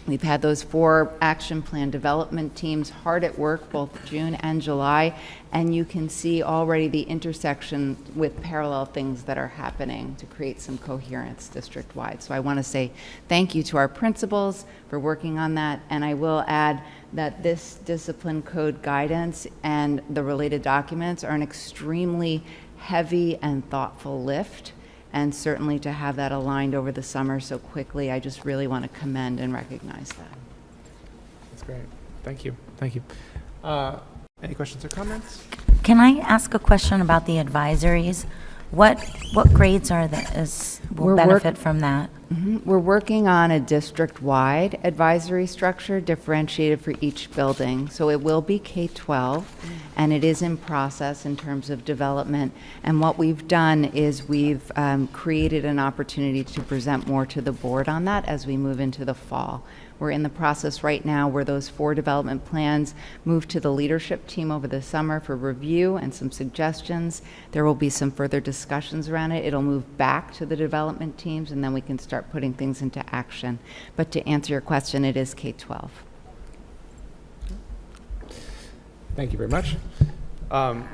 Speaker 13: We've had those 4 action plan development teams hard at work both June and July, and you can see already the intersection with parallel things that are happening to create some coherence district-wide. So I want to say thank you to our principals for working on that, and I will add that this discipline code guidance and the related documents are an extremely heavy and thoughtful lift. And certainly to have that aligned over the summer so quickly, I just really want to commend and recognize that.
Speaker 2: That's great. Thank you. Thank you. Any questions or comments?
Speaker 3: Can I ask a question about the advisories? What grades will benefit from that?
Speaker 13: We're working on a district-wide advisory structure differentiated for each building. So it will be K-12, and it is in process in terms of development. And what we've done is we've created an opportunity to present more to the board on that as we move into the fall. We're in the process right now where those 4 development plans move to the leadership team over the summer for review and some suggestions. There will be some further discussions around it. It'll move back to the development teams, and then we can start putting things into action. But to answer your question, it is K-12.
Speaker 2: Thank you very much.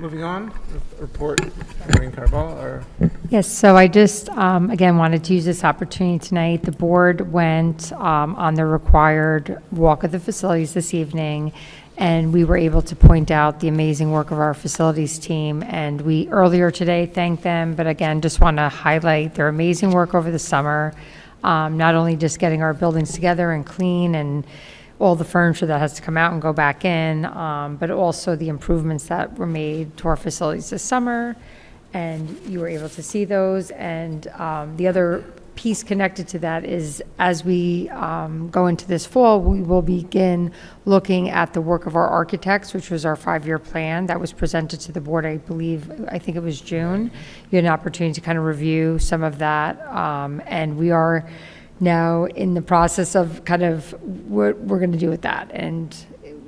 Speaker 2: Moving on, report, Maureen Carval.
Speaker 14: Yes, so I just, again, wanted to use this opportunity tonight. The board went on the required walk of the facilities this evening, and we were able to point out the amazing work of our facilities team. And we earlier today thanked them, but again, just want to highlight their amazing work over the summer, not only just getting our buildings together and clean and all the furniture that has to come out and go back in, but also the improvements that were made to our facilities this summer. and you were able to see those. And the other piece connected to that is, as we go into this fall, we will begin looking at the work of our architects, which was our 5-year plan that was presented to the board, I think it was June. You had an opportunity to kind of review some of that, and we are now in the process of kind of what we're going to do with that, and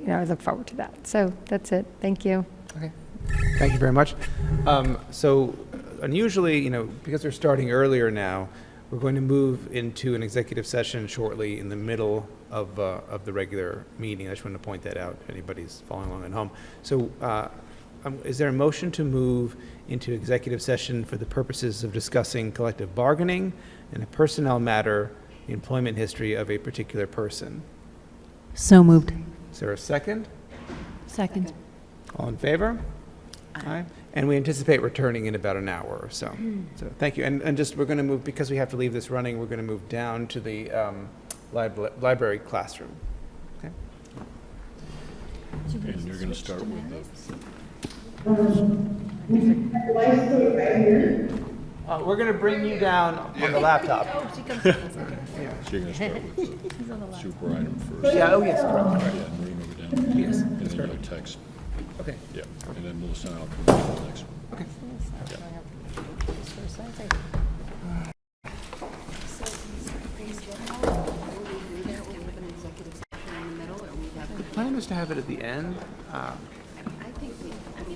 Speaker 14: I look forward to that. So that's it. Thank you.
Speaker 2: Okay. Thank you very much. So unusually, because we're starting earlier now, we're going to move into an executive session shortly in the middle of the regular meeting. I just wanted to point that out if anybody's following along at home. So is there a motion to move into executive session for the purposes of discussing collective bargaining and a personnel matter, the employment history of a particular person?
Speaker 7: So moved.
Speaker 2: Is there a second?
Speaker 12: Second.
Speaker 2: All in favor? Aye. And we anticipate returning in about an hour or so. So thank you. And just, we're going to move, because we have to leave this running, we're going to move down to the library classroom. Okay.
Speaker 1: And you're going to start with
Speaker 2: We're going to bring you down on the laptop.
Speaker 1: So you're going to start with the super item first.
Speaker 2: Yeah, oh yes, correct.
Speaker 1: Yeah, and bring them over down.
Speaker 2: Yes,
Speaker 1: And
Speaker 2: that's
Speaker 1: then
Speaker 2: correct.
Speaker 1: your text.
Speaker 2: Okay.
Speaker 1: Yeah, and then Melissa and I'll come back to the next one.
Speaker 2: Okay. The plan was to have it at the end.
Speaker 4: I think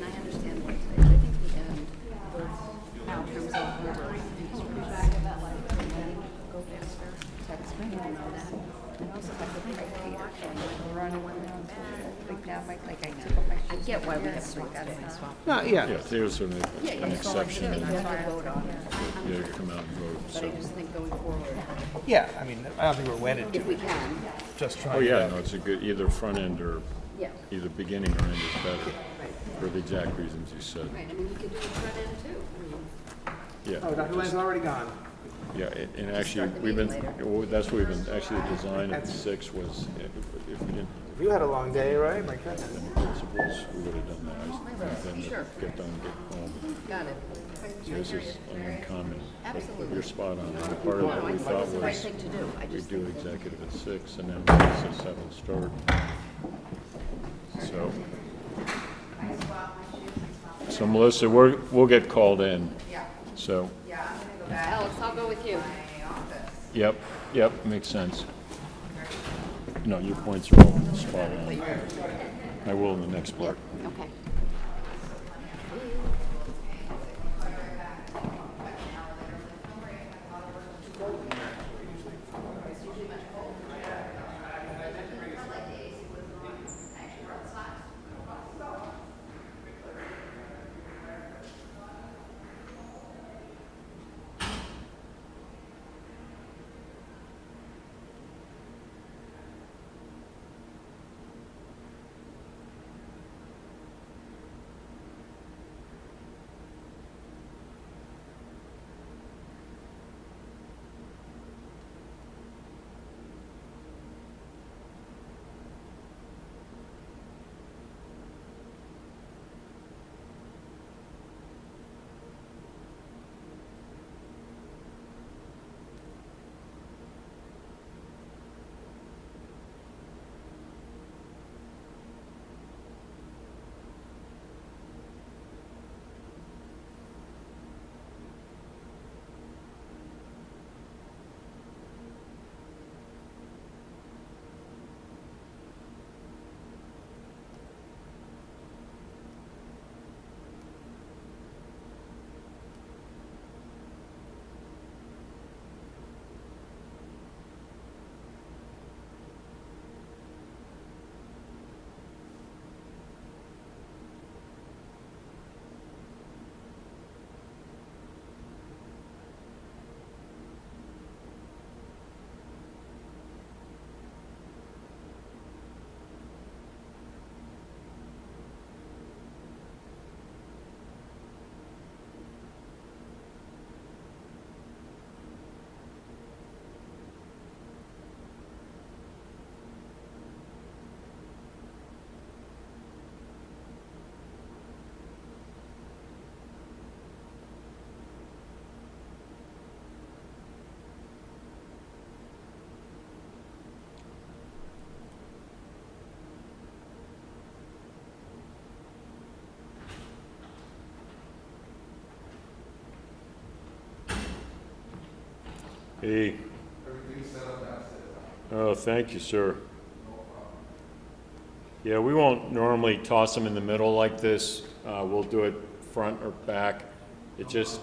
Speaker 4: I understand what today, but I think the end, in terms of number, go faster, text me, know that. And also have the criteria and run one down. I get why we have three today.
Speaker 2: No, yeah.
Speaker 1: Yeah, there's an
Speaker 4: Yeah,
Speaker 1: exception.
Speaker 4: you have to vote on it.
Speaker 1: Yeah, you come out and vote,
Speaker 4: But I just
Speaker 1: so.
Speaker 4: think going forward,
Speaker 2: Yeah, I mean, I don't think we're wedded to
Speaker 4: if we
Speaker 2: it.
Speaker 4: can,
Speaker 2: Just trying
Speaker 1: Oh, yeah,
Speaker 2: to.
Speaker 1: no, it's a good, either front end or,
Speaker 4: yeah,
Speaker 1: either beginning or end is better, for the exact reasons you said.
Speaker 4: right, I mean, we could do the front end too. I mean,
Speaker 1: Yeah.
Speaker 2: Oh, Dr. Lane's already gone.
Speaker 1: Yeah, and actually, we've been, well, that's what we've been, actually, the design of the 6 was, if we didn't
Speaker 2: You had a long day, right? My goodness.
Speaker 1: have any principles, we would have done that. I just wanted them to get done, get home.
Speaker 4: got it.
Speaker 1: So this is uncommon. But
Speaker 4: Absolutely.
Speaker 1: you're spot on. And part of what we thought
Speaker 4: It's the right
Speaker 1: was,
Speaker 4: thing to do. I
Speaker 1: we'd
Speaker 4: just
Speaker 1: do
Speaker 4: think,
Speaker 1: executive at 6, and then we say 7 start. So Melissa, we'll get called in. So,
Speaker 4: Alex, I'll go with you.
Speaker 1: yep, makes sense. No, your points are all spot on. I will in the next part.
Speaker 4: Okay.
Speaker 1: Hey. Oh, thank you, sir. Yeah, we won't normally toss them in the middle like this. We'll do it front or back. It just...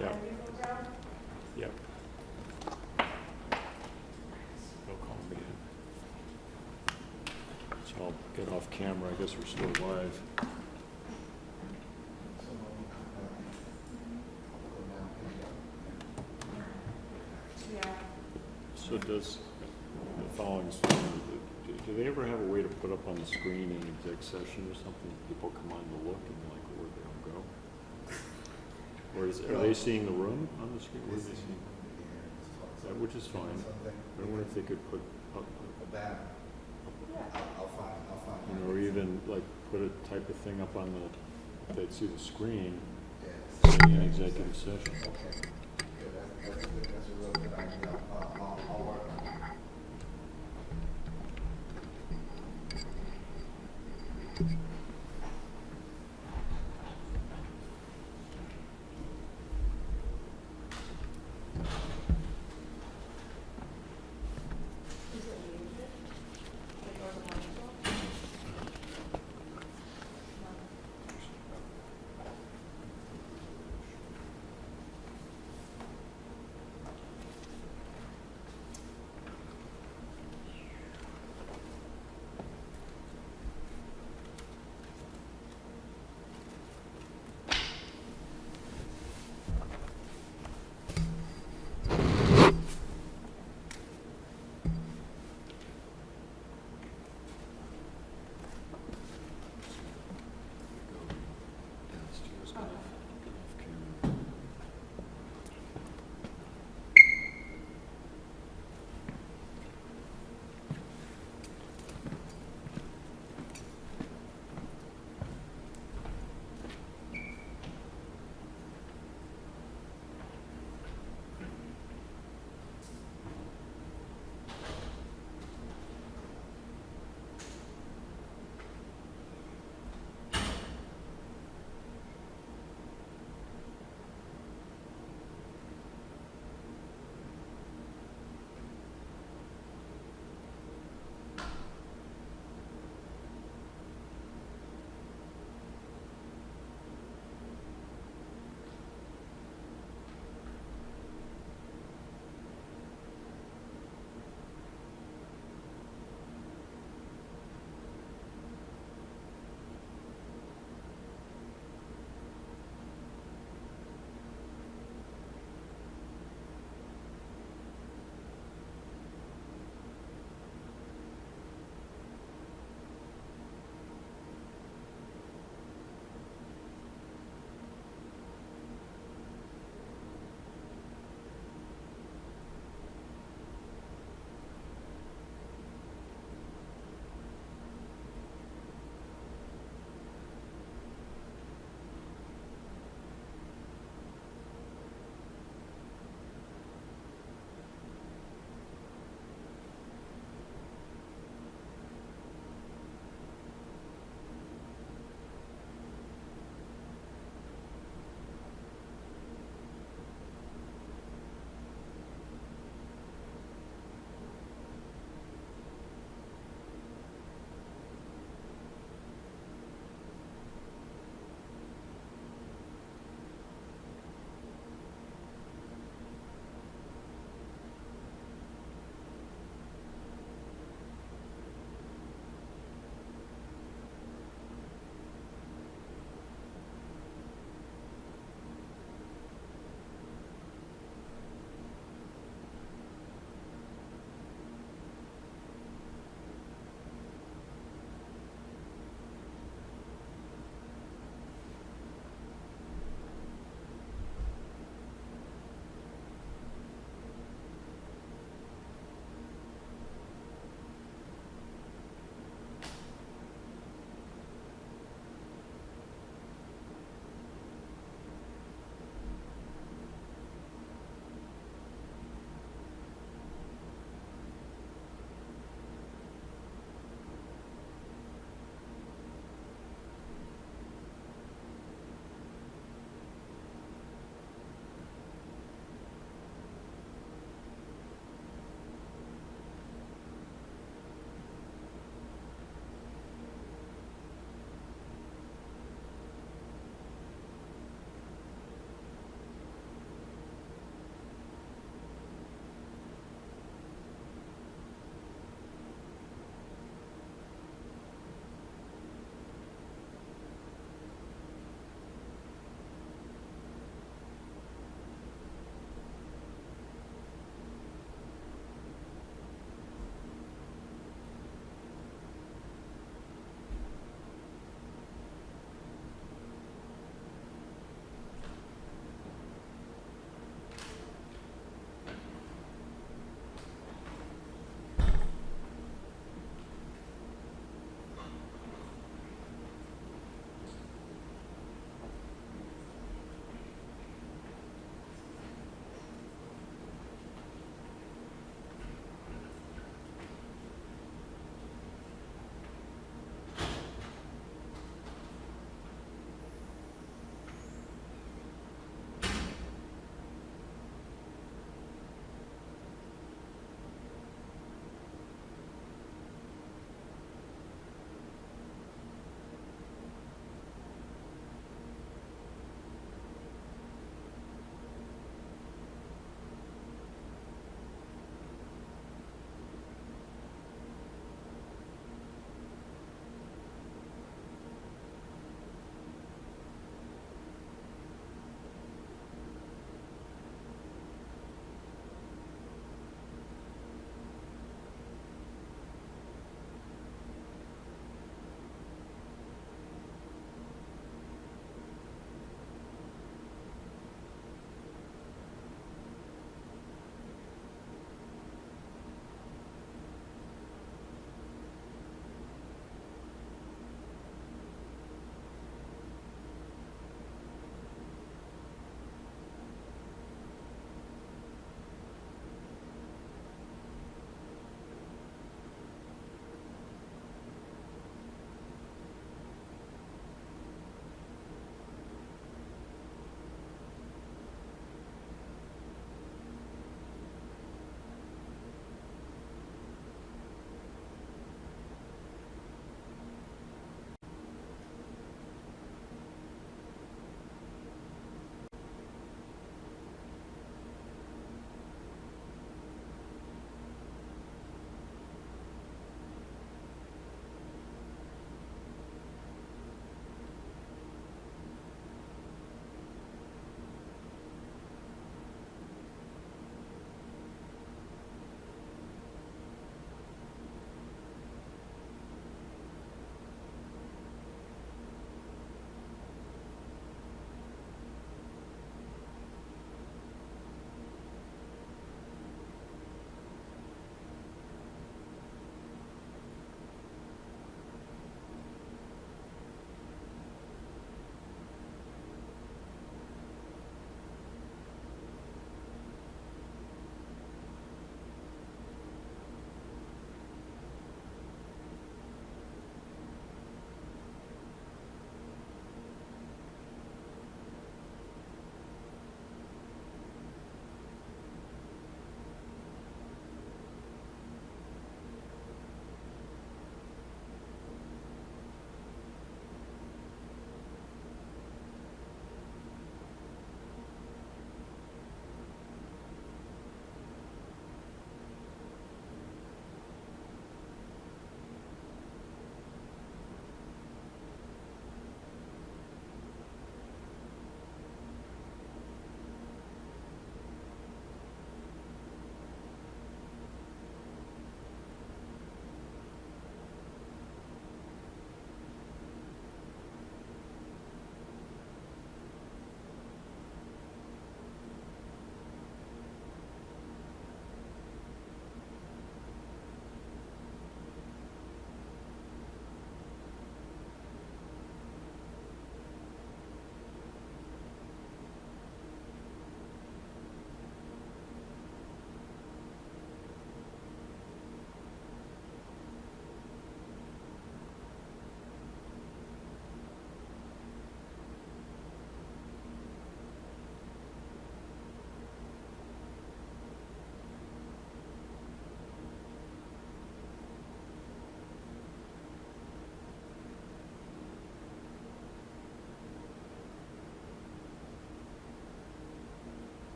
Speaker 1: Yeah. Yep. They'll call me in. So I'll get off camera. I guess we're still live. So does the following, do they ever have a way to put up on the screen an exec session or something? People come on to look and like, where they don't go? Or are they seeing the room on the screen? What are they seeing? That, which is fine. I wonder if they could put up, you know, or even like put a type of thing up on the, if they'd see the screen in an executive session.
Speaker 15: That's a real good idea. I'll work on it.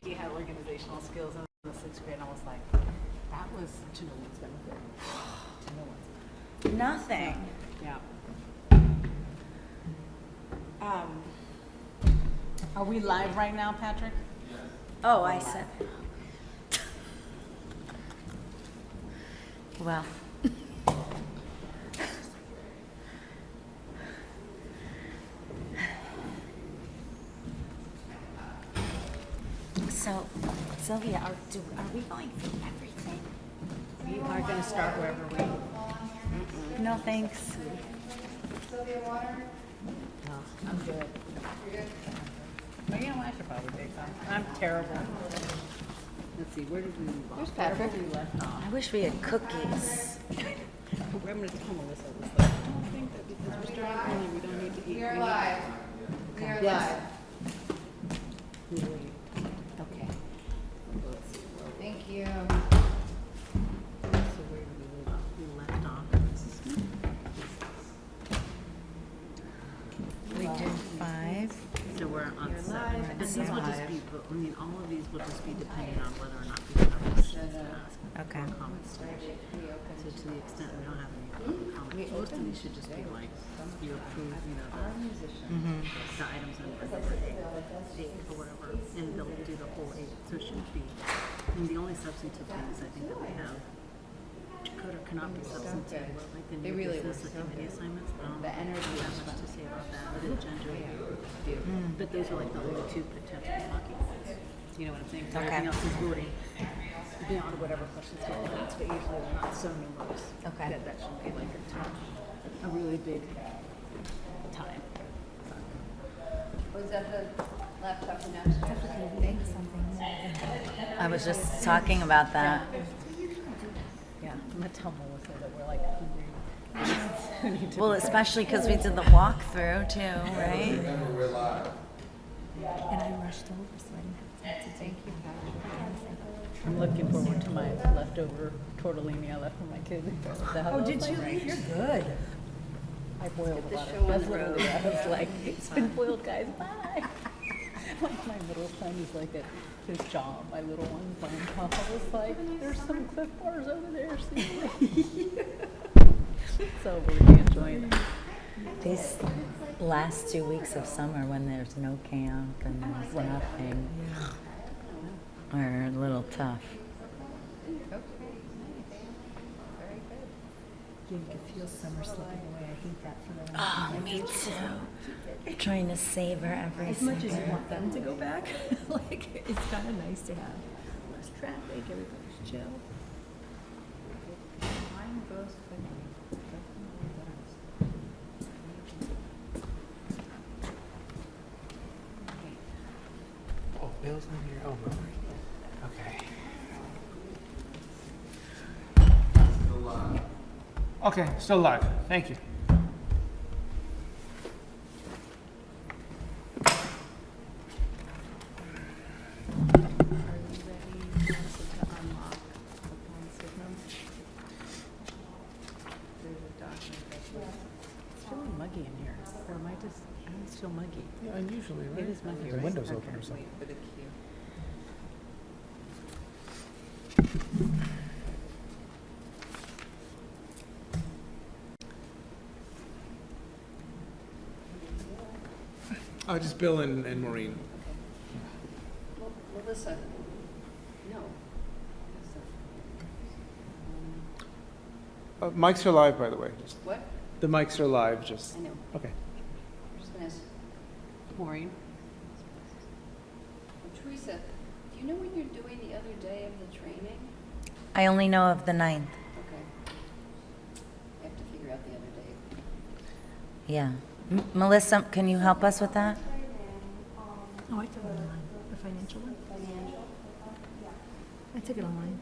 Speaker 7: He had organizational skills in the 6th grade, and I was like, that was to no one's benefit. To no one's.
Speaker 3: Nothing.
Speaker 7: Yeah. Are we live right now, Patrick?
Speaker 3: Oh, I said. Well. So, Sylvia, are we going through everything?
Speaker 7: We are going to start wherever we.
Speaker 3: No, thanks.
Speaker 7: Sylvia, water? No, I'm good. You're good? Well, you know, I should probably take some. I'm terrible. Let's see, where did we leave off?
Speaker 4: Where's Patrick?
Speaker 7: Where we left off.
Speaker 3: I wish we had cookies.
Speaker 7: I'm going to tell Melissa this. I don't think that because we're starting early, we don't need to eat.
Speaker 5: We are live. We are live.
Speaker 7: Okay. Let's see.
Speaker 5: Thank you.
Speaker 7: So where did we leave off? We left off.
Speaker 3: We did 5.
Speaker 7: So we're on 7. But these will just be, I mean, all of these will just be depending on whether or not we have questions to ask.
Speaker 3: Okay.
Speaker 7: Or comments to make. So to the extent we don't have any comments, most of these should just be like, you approve, you know, the items under number 8 or whatever, and they'll do the whole 8. So it shouldn't be, I mean, the only substantive things I think that we have could or cannot be substantive, like the new business, the committee assignments, I don't know have much to say about that, but in general, but those are like the only 2 potential talking points. You know what I'm saying?
Speaker 3: Okay.
Speaker 7: Everything else is voting beyond whatever questions we have, but usually they're not so numerous.
Speaker 3: Okay.
Speaker 7: That shouldn't be like a really big time.
Speaker 4: Was that the laptop announcement?
Speaker 3: I was just talking about that.
Speaker 7: Yeah, I'm gonna tell Melissa that we're like hungry.
Speaker 3: Well, especially because we did the walkthrough too, right?
Speaker 15: Remember, we're live.
Speaker 12: And I rushed over, so I didn't have time to thank you.
Speaker 7: I'm looking forward to my leftover tortellini I left for my kids.
Speaker 12: Oh, did you? You're good.
Speaker 7: I boiled
Speaker 4: Get
Speaker 7: a
Speaker 4: this
Speaker 7: lot
Speaker 4: show
Speaker 7: of
Speaker 4: on
Speaker 7: that's
Speaker 4: the
Speaker 7: literally
Speaker 4: road.
Speaker 7: I was like, it's been boiled, guys, bye. Like my middle son is like at his job, my little one's on top. I was like, there's some Cliff Bars over there, see? So we're really enjoying it.
Speaker 3: These last 2 weeks of summer when there's no camp and there's nothing are a little tough.
Speaker 12: You can feel summer slipping away. I hate that feeling.
Speaker 3: Oh, me too. Trying to savor every
Speaker 12: As much as you
Speaker 3: second.
Speaker 12: want them to go back, like, it's kind of nice to have less traffic, everybody's chill.
Speaker 7: Mine goes quickly.
Speaker 2: Oh, Bill's not here. Oh, no. Okay.
Speaker 15: Still live.
Speaker 2: Okay, still live. Thank you.
Speaker 7: It's really muggy in here. Or am I just, I'm still muggy?
Speaker 2: Yeah, unusually, right?
Speaker 7: It is muggy,
Speaker 2: The
Speaker 7: right?
Speaker 2: window's
Speaker 7: Okay.
Speaker 2: open or something. Just Bill and Maureen.
Speaker 4: Melissa, no.
Speaker 2: Mics are live, by the way. Just,
Speaker 4: What?
Speaker 2: the mics are live, just.
Speaker 4: I know.
Speaker 2: Okay.
Speaker 4: I'm just gonna ask,
Speaker 7: Maureen?
Speaker 4: Teresa, do you know when you're doing the other day of the training?
Speaker 3: I only know of the 9th.
Speaker 4: Okay. I have to figure out the other day.
Speaker 3: Yeah. Melissa, can you help us with that?
Speaker 12: Oh, I took it online. The financial one? Financial? I took it online.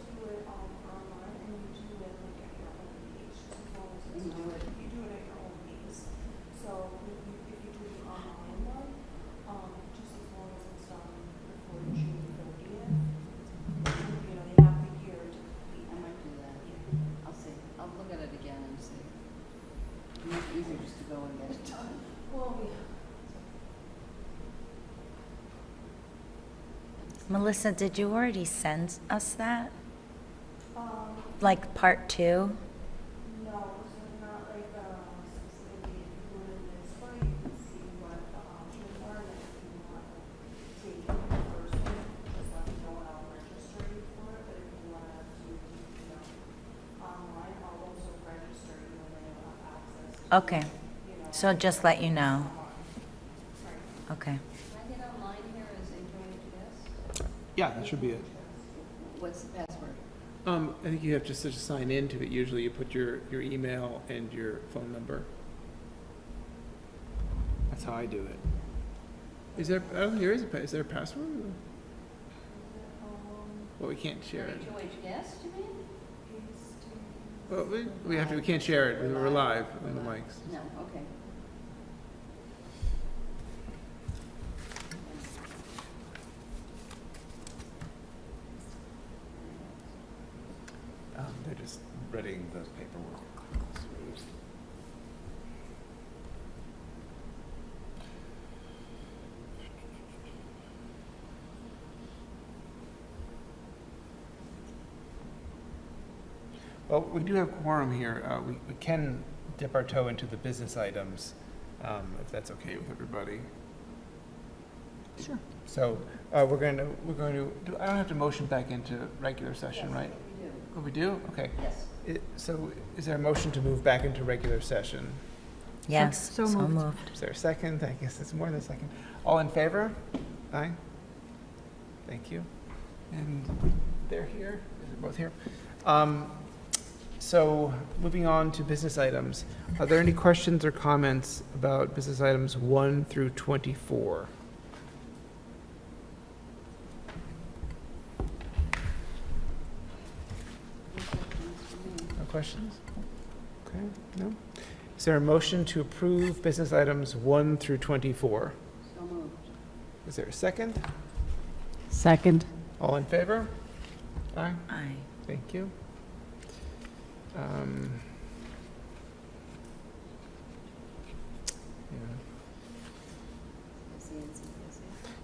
Speaker 4: I might do that. I'll see. I'll look at it again and see. It might be easier just to go and get it done. Well, yeah.
Speaker 3: Melissa, did you already send us that? Like part 2?
Speaker 8: No, so not like specifically included in this, but you can see what the options are, and if you want to take it in person, just let me know and I'll register you for it, but if you want to do, online, I'll also register you and then you'll have access to,
Speaker 3: Okay, so just let you know. Okay.
Speaker 4: Can I get online here as a joint guest?
Speaker 2: Yeah, that should be it.
Speaker 4: What's the password?
Speaker 2: I think you have just to sign in to it. Usually you put your email and your phone number. That's how I do it. Is there, I don't think there is there a password? Well, we can't share it.
Speaker 4: HOH guest, you mean?
Speaker 2: Well, we can't share it. We're live on the mics.
Speaker 4: No, okay.
Speaker 2: They're just readying the paperwork. Well, we do have quorum here. We can dip our toe into the business items, if that's okay with everybody.
Speaker 3: Sure.
Speaker 2: So we're going to do. I don't have to motion back into regular session, right? Oh, we do? Okay.
Speaker 4: Yes.
Speaker 2: So is there a motion to move back into regular session?
Speaker 3: Yes, so moved.
Speaker 2: Is there a second? I guess it's more than a second. All in favor? Aye. Thank you. And they're here? They're both here. So moving on to business items. Are there any questions or comments about business items 1 through 24? No questions? Okay, no? Is there a motion to approve business items 1 through 24?
Speaker 4: So moved.
Speaker 2: Is there a second?
Speaker 7: Second.
Speaker 2: All in favor? Aye.
Speaker 3: Aye.
Speaker 2: Thank you.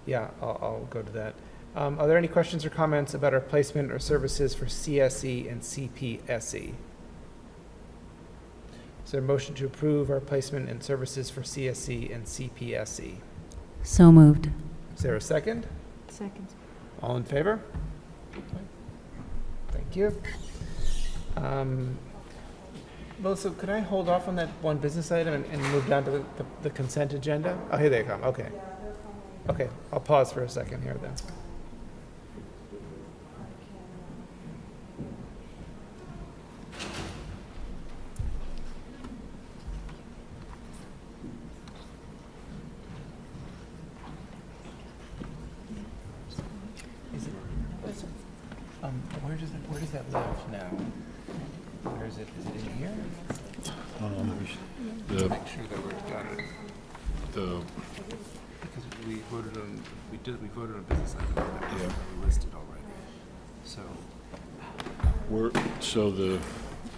Speaker 2: Yeah, I'll go to that. Are there any questions or comments about our placement or services for CSE and CPSE? Is there a motion to approve our placement and services for CSE and CPSE?
Speaker 7: So moved.
Speaker 2: Is there a second?
Speaker 12: Second.
Speaker 2: All in favor? Thank you. Melissa, could I hold off on that one business item and move down to the consent agenda? Oh, here they come, okay. Okay, I'll pause for a second here then. Where does that live now? Where is it? Is it in here? Make sure that we've got it. Because we voted on business items that were listed already. So.
Speaker 1: So the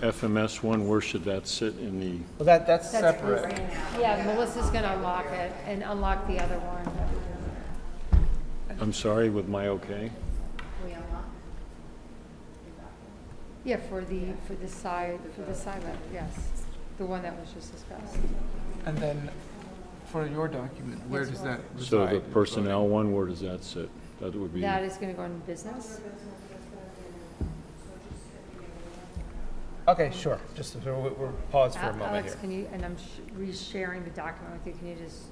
Speaker 1: FMS one, where should that sit in the?
Speaker 2: Well, that's separate.
Speaker 14: Yeah, Melissa's going to unlock it and unlock the other one.
Speaker 1: I'm sorry, with my okay?
Speaker 14: Yeah, for the side, yes, the one that was just discussed.
Speaker 2: And then for your document, where does that reside?
Speaker 1: So the personnel one, where does that sit? That would be.
Speaker 14: That is going to go in business.
Speaker 2: Okay, sure. Just so we're pause for a moment
Speaker 14: Alex,
Speaker 2: here.
Speaker 14: can you? And I'm resharing the document with you. Can you just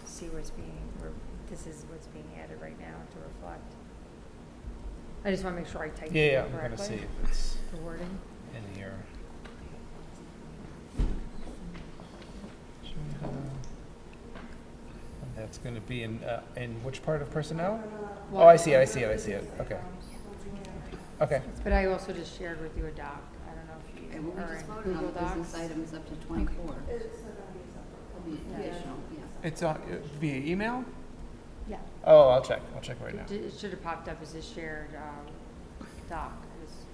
Speaker 14: see what's being? This is what's being added right now to reflect. I just want to make sure I type it
Speaker 2: Yeah,
Speaker 14: correctly.
Speaker 2: I'm going to see if it's
Speaker 14: The wording.
Speaker 2: in here. And that's going to be in which part of personnel? Oh, I see it. Okay. Okay.
Speaker 14: But I also just shared with you a doc. I don't know if you
Speaker 4: And we
Speaker 14: are
Speaker 4: just
Speaker 14: in
Speaker 4: voted on
Speaker 14: Google
Speaker 4: the
Speaker 14: Docs.
Speaker 4: business items up to 24. Additional, yeah.
Speaker 2: It's on via email?
Speaker 14: Yeah.
Speaker 2: Oh, I'll check right now.
Speaker 14: It should have popped up as a shared doc.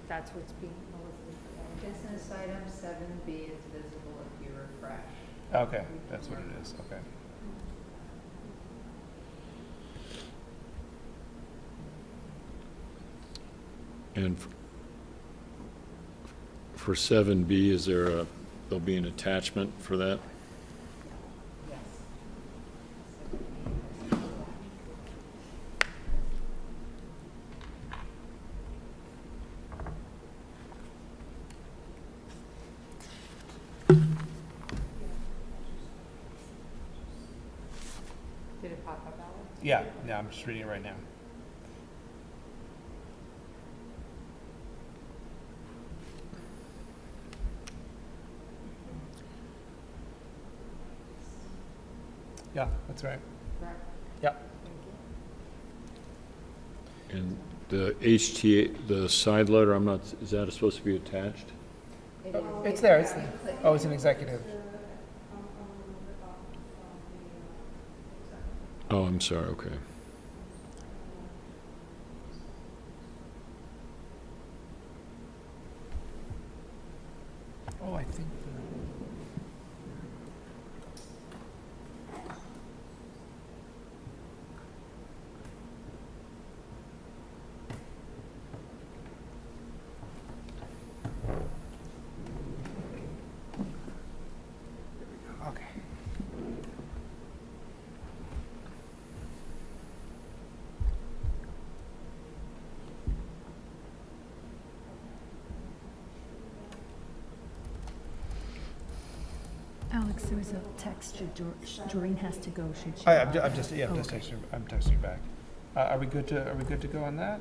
Speaker 14: That's what's being.
Speaker 13: Business item 7B is visible if you refresh.
Speaker 2: Okay, that's what it is. Okay.
Speaker 1: And for 7B, there'll be an attachment for that?
Speaker 14: Did it pop up, Alex?
Speaker 2: Yeah, I'm just reading it right now. Yeah, that's right. Yeah.
Speaker 1: And the HTA, the side letter, is that supposed to be attached?
Speaker 2: It's there, it's there. Oh, it's an executive.
Speaker 1: Oh, I'm sorry, okay.
Speaker 2: Oh, I think. Okay.
Speaker 12: Alex, there was a text. Doreen has to go. Should she?
Speaker 2: I'm just
Speaker 12: Okay.
Speaker 2: texting. I'm texting back. Are we good to go on that?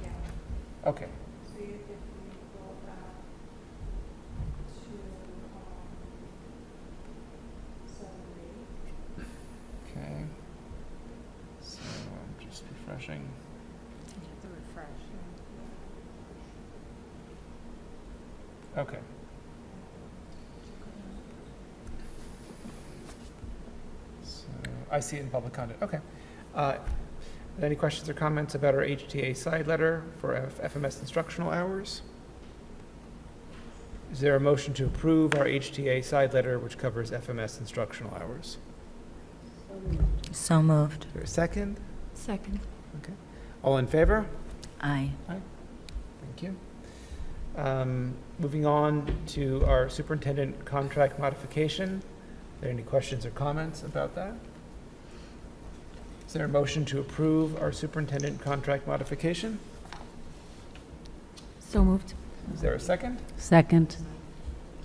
Speaker 2: Yeah. Okay. Okay. So I'm just refreshing. Okay. So I see it in public content. Okay. Any questions or comments about our HTA side letter for FMS instructional hours? Is there a motion to approve our HTA side letter which covers FMS instructional hours?
Speaker 3: So moved.
Speaker 2: Is there a second?
Speaker 12: Second.
Speaker 2: Okay. All in favor?
Speaker 3: Aye.
Speaker 2: Aye. Thank you. Moving on to our superintendent contract modification. Are there any questions or comments about that? Is there a motion to approve our superintendent contract modification?
Speaker 12: So moved.
Speaker 2: Is there a second?
Speaker 7: Second.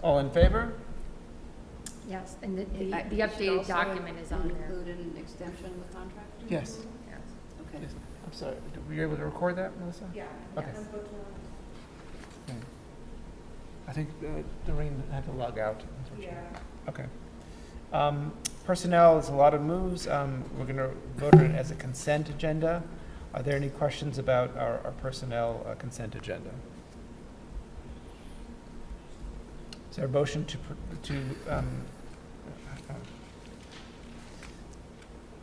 Speaker 2: All in favor?
Speaker 14: Yes, and the
Speaker 4: Should
Speaker 14: updated
Speaker 4: also
Speaker 14: document is on there.
Speaker 4: include an extension of the contract?
Speaker 2: Yes.
Speaker 4: Okay.
Speaker 2: Yes. I'm sorry, were you able to record that, Melissa? Yeah. Okay. Okay. I think Doreen had to log out, unfortunately. Yeah. Okay. Personnel is a lot of moves. We're going to vote on it as a consent agenda. Are there any questions about our personnel consent agenda? Is there a motion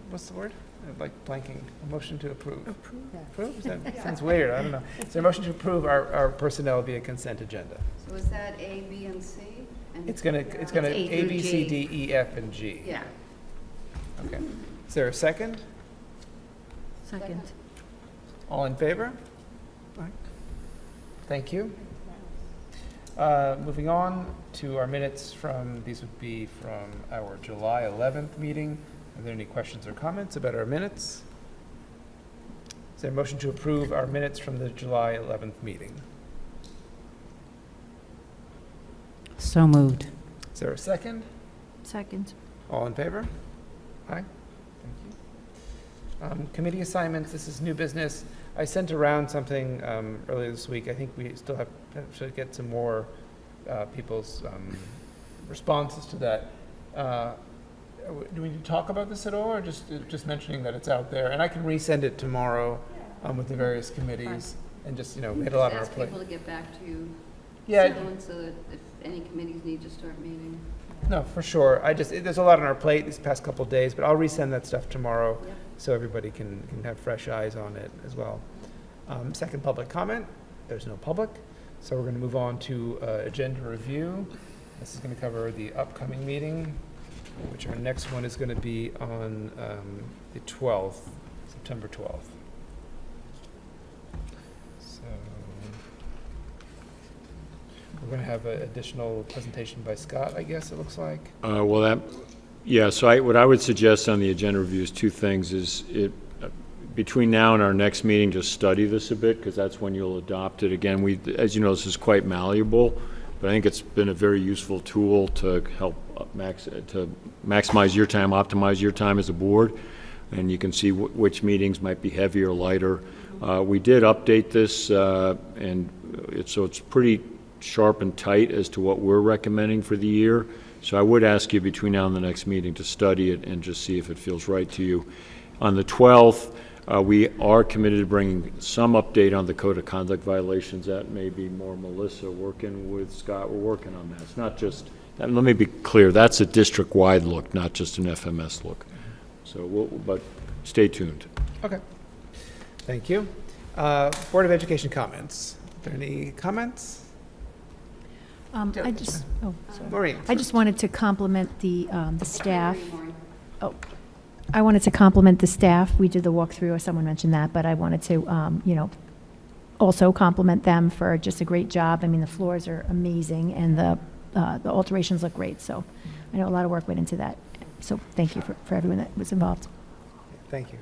Speaker 2: what's the word? I'm like blanking. A motion to approve. Approve? That sounds weird. I don't know. Is there a motion to approve our personnel via consent agenda?
Speaker 4: So is that A, B, and C? And
Speaker 2: It's gonna A, B, C, D, E, F, and G.
Speaker 4: Yeah.
Speaker 2: Okay. Is there a second?
Speaker 12: Second.
Speaker 2: All in favor? Aye. Thank you. Moving on to our minutes these would be from our July 11th meeting. Are there any questions or comments about our minutes? Is there a motion to approve our minutes from the July 11th meeting?
Speaker 7: So moved.
Speaker 2: Is there a second?
Speaker 12: Second.
Speaker 2: All in favor? Aye. Thank you. Committee assignments, this is new business. I sent around something earlier this week. I think we still have to get some more people's responses to that. Do we need to talk about this at all, or just mentioning that it's out there? And I can resend it tomorrow with the various committees, and just, we had a lot on our
Speaker 4: Ask
Speaker 2: plate.
Speaker 4: people to get back to you
Speaker 2: Yeah.
Speaker 4: soon, so that if any committees need to start meeting.
Speaker 2: No, for sure. There's a lot on our plate these past couple of days, but I'll resend that stuff tomorrow
Speaker 4: Yep.
Speaker 2: so everybody can have fresh eyes on it as well. Second public comment, there's no public, so we're going to move on to agenda review. This is going to cover the upcoming meeting, which our next one is going to be on the 12th, September 12th. So going to have an additional presentation by Scott, I guess it looks like.
Speaker 1: What I would suggest on the agenda review is two things, between now and our next meeting, just study this a bit, because that's when you'll adopt it. Again, as you know, this is quite malleable, but I think it's been a very useful tool to help maximize your time, optimize your time as a board, and you can see which meetings might be heavier or lighter. We did update this, and so it's pretty sharp and tight as to what we're recommending for the year. So I would ask you between now and the next meeting to study it and just see if it feels right to you. On the 12th, we are committed to bringing some update on the code of conduct violations. That may be more Melissa working with Scott. We're working on that. It's not just, and let me be clear, that's a district-wide look, not just an FMS look. So, but stay tuned.
Speaker 2: Okay. Thank you. Board of Education comments. Are there any comments?
Speaker 12: I just,
Speaker 2: Maureen.
Speaker 12: I just wanted to compliment the staff. Oh, I wanted to compliment the staff. We did the walkthrough, or someone mentioned that, but I wanted to, also compliment them for just a great job. I mean, the floors are amazing, and the alterations look great. So I know a lot of work went into that. So thank you for everyone that was involved.
Speaker 2: Thank you.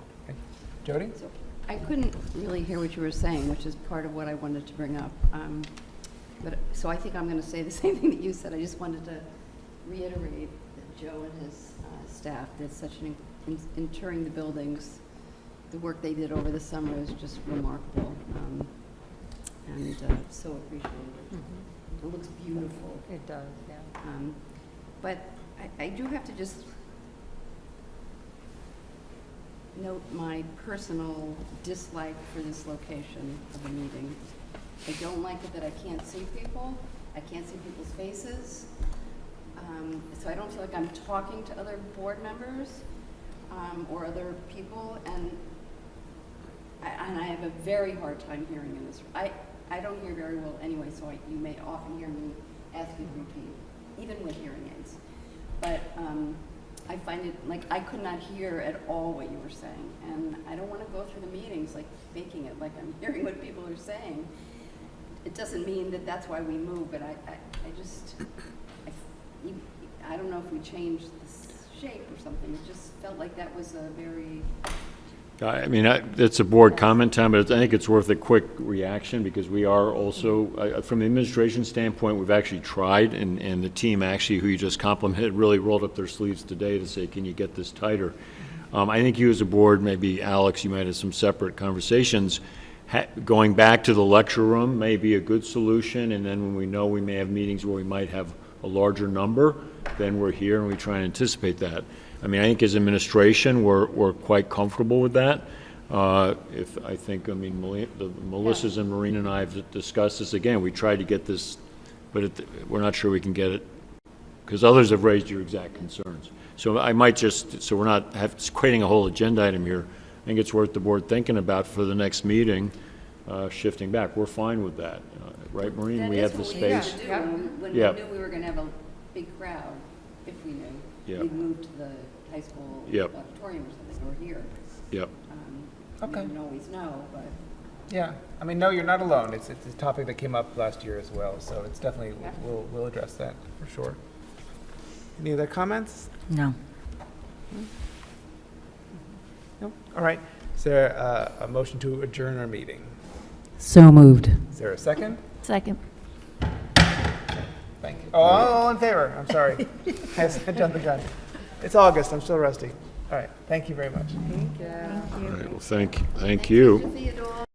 Speaker 2: Jody?
Speaker 4: So I couldn't really hear what you were saying, which is part of what I wanted to bring up. So I think I'm going to say the same thing that you said. I just wanted to reiterate that Joe and his staff did such in touring the buildings. The work they did over the summer is just remarkable, and so appreciated. It looks beautiful.
Speaker 14: It does, yeah.
Speaker 4: But I do have to just note my personal dislike for this location of the meeting. I don't like it that I can't see people. I can't see people's faces. So I don't feel like I'm talking to other board members or other people, and I have a very hard time hearing in this. I don't hear very well anyway, so you may often hear me ask you to repeat, even with hearing aids. But I find it like I could not hear at all what you were saying, and I don't want to go through the meetings like faking it, like I'm hearing what people are saying. It doesn't mean that that's why we move, but I don't know if we changed the shape or something. It just felt like that was a very...
Speaker 1: I mean, it's a board comment time, but I think it's worth a quick reaction, because we are also, from the administration standpoint, we've actually tried, and the team actually, who you just complimented, really rolled up their sleeves today to say, can you get this tighter? I think you as a board, maybe Alex, you might have some separate conversations. Going back to the lecture room may be a good solution, and then when we know we may have meetings where we might have a larger number, then we're here and we try and anticipate that. I mean, I think as administration, we're quite comfortable with that. Melissa's and Maureen and I have discussed this again. We tried to get this, but we're not sure we can get it, because others have raised your exact concerns. So I might just, so we're not creating a whole agenda item here, I think it's worth the board thinking about for the next meeting, shifting back. We're fine with that. Right, Maureen?
Speaker 4: That
Speaker 1: we
Speaker 4: is
Speaker 1: have the
Speaker 4: what
Speaker 1: space.
Speaker 4: We used to do. When we knew we were going to have a big crowd, if we knew, we'd move to the high school auditorium or something, or here.
Speaker 1: Yep.
Speaker 2: Okay.
Speaker 4: You don't always know, but...
Speaker 2: Yeah, I mean, no, you're not alone. It's a topic that came up last year as well, so it's definitely, we'll address that for sure. Any other comments?
Speaker 3: No.
Speaker 2: No? All right. Is there a motion to adjourn our meeting?
Speaker 7: So moved.
Speaker 2: Is there a second?
Speaker 12: Second.
Speaker 2: Thank you. Oh, all in favor? I'm sorry. I jumped the gun. It's August. I'm still rusty. All right. Thank you very much.
Speaker 1: All right, well, thank you.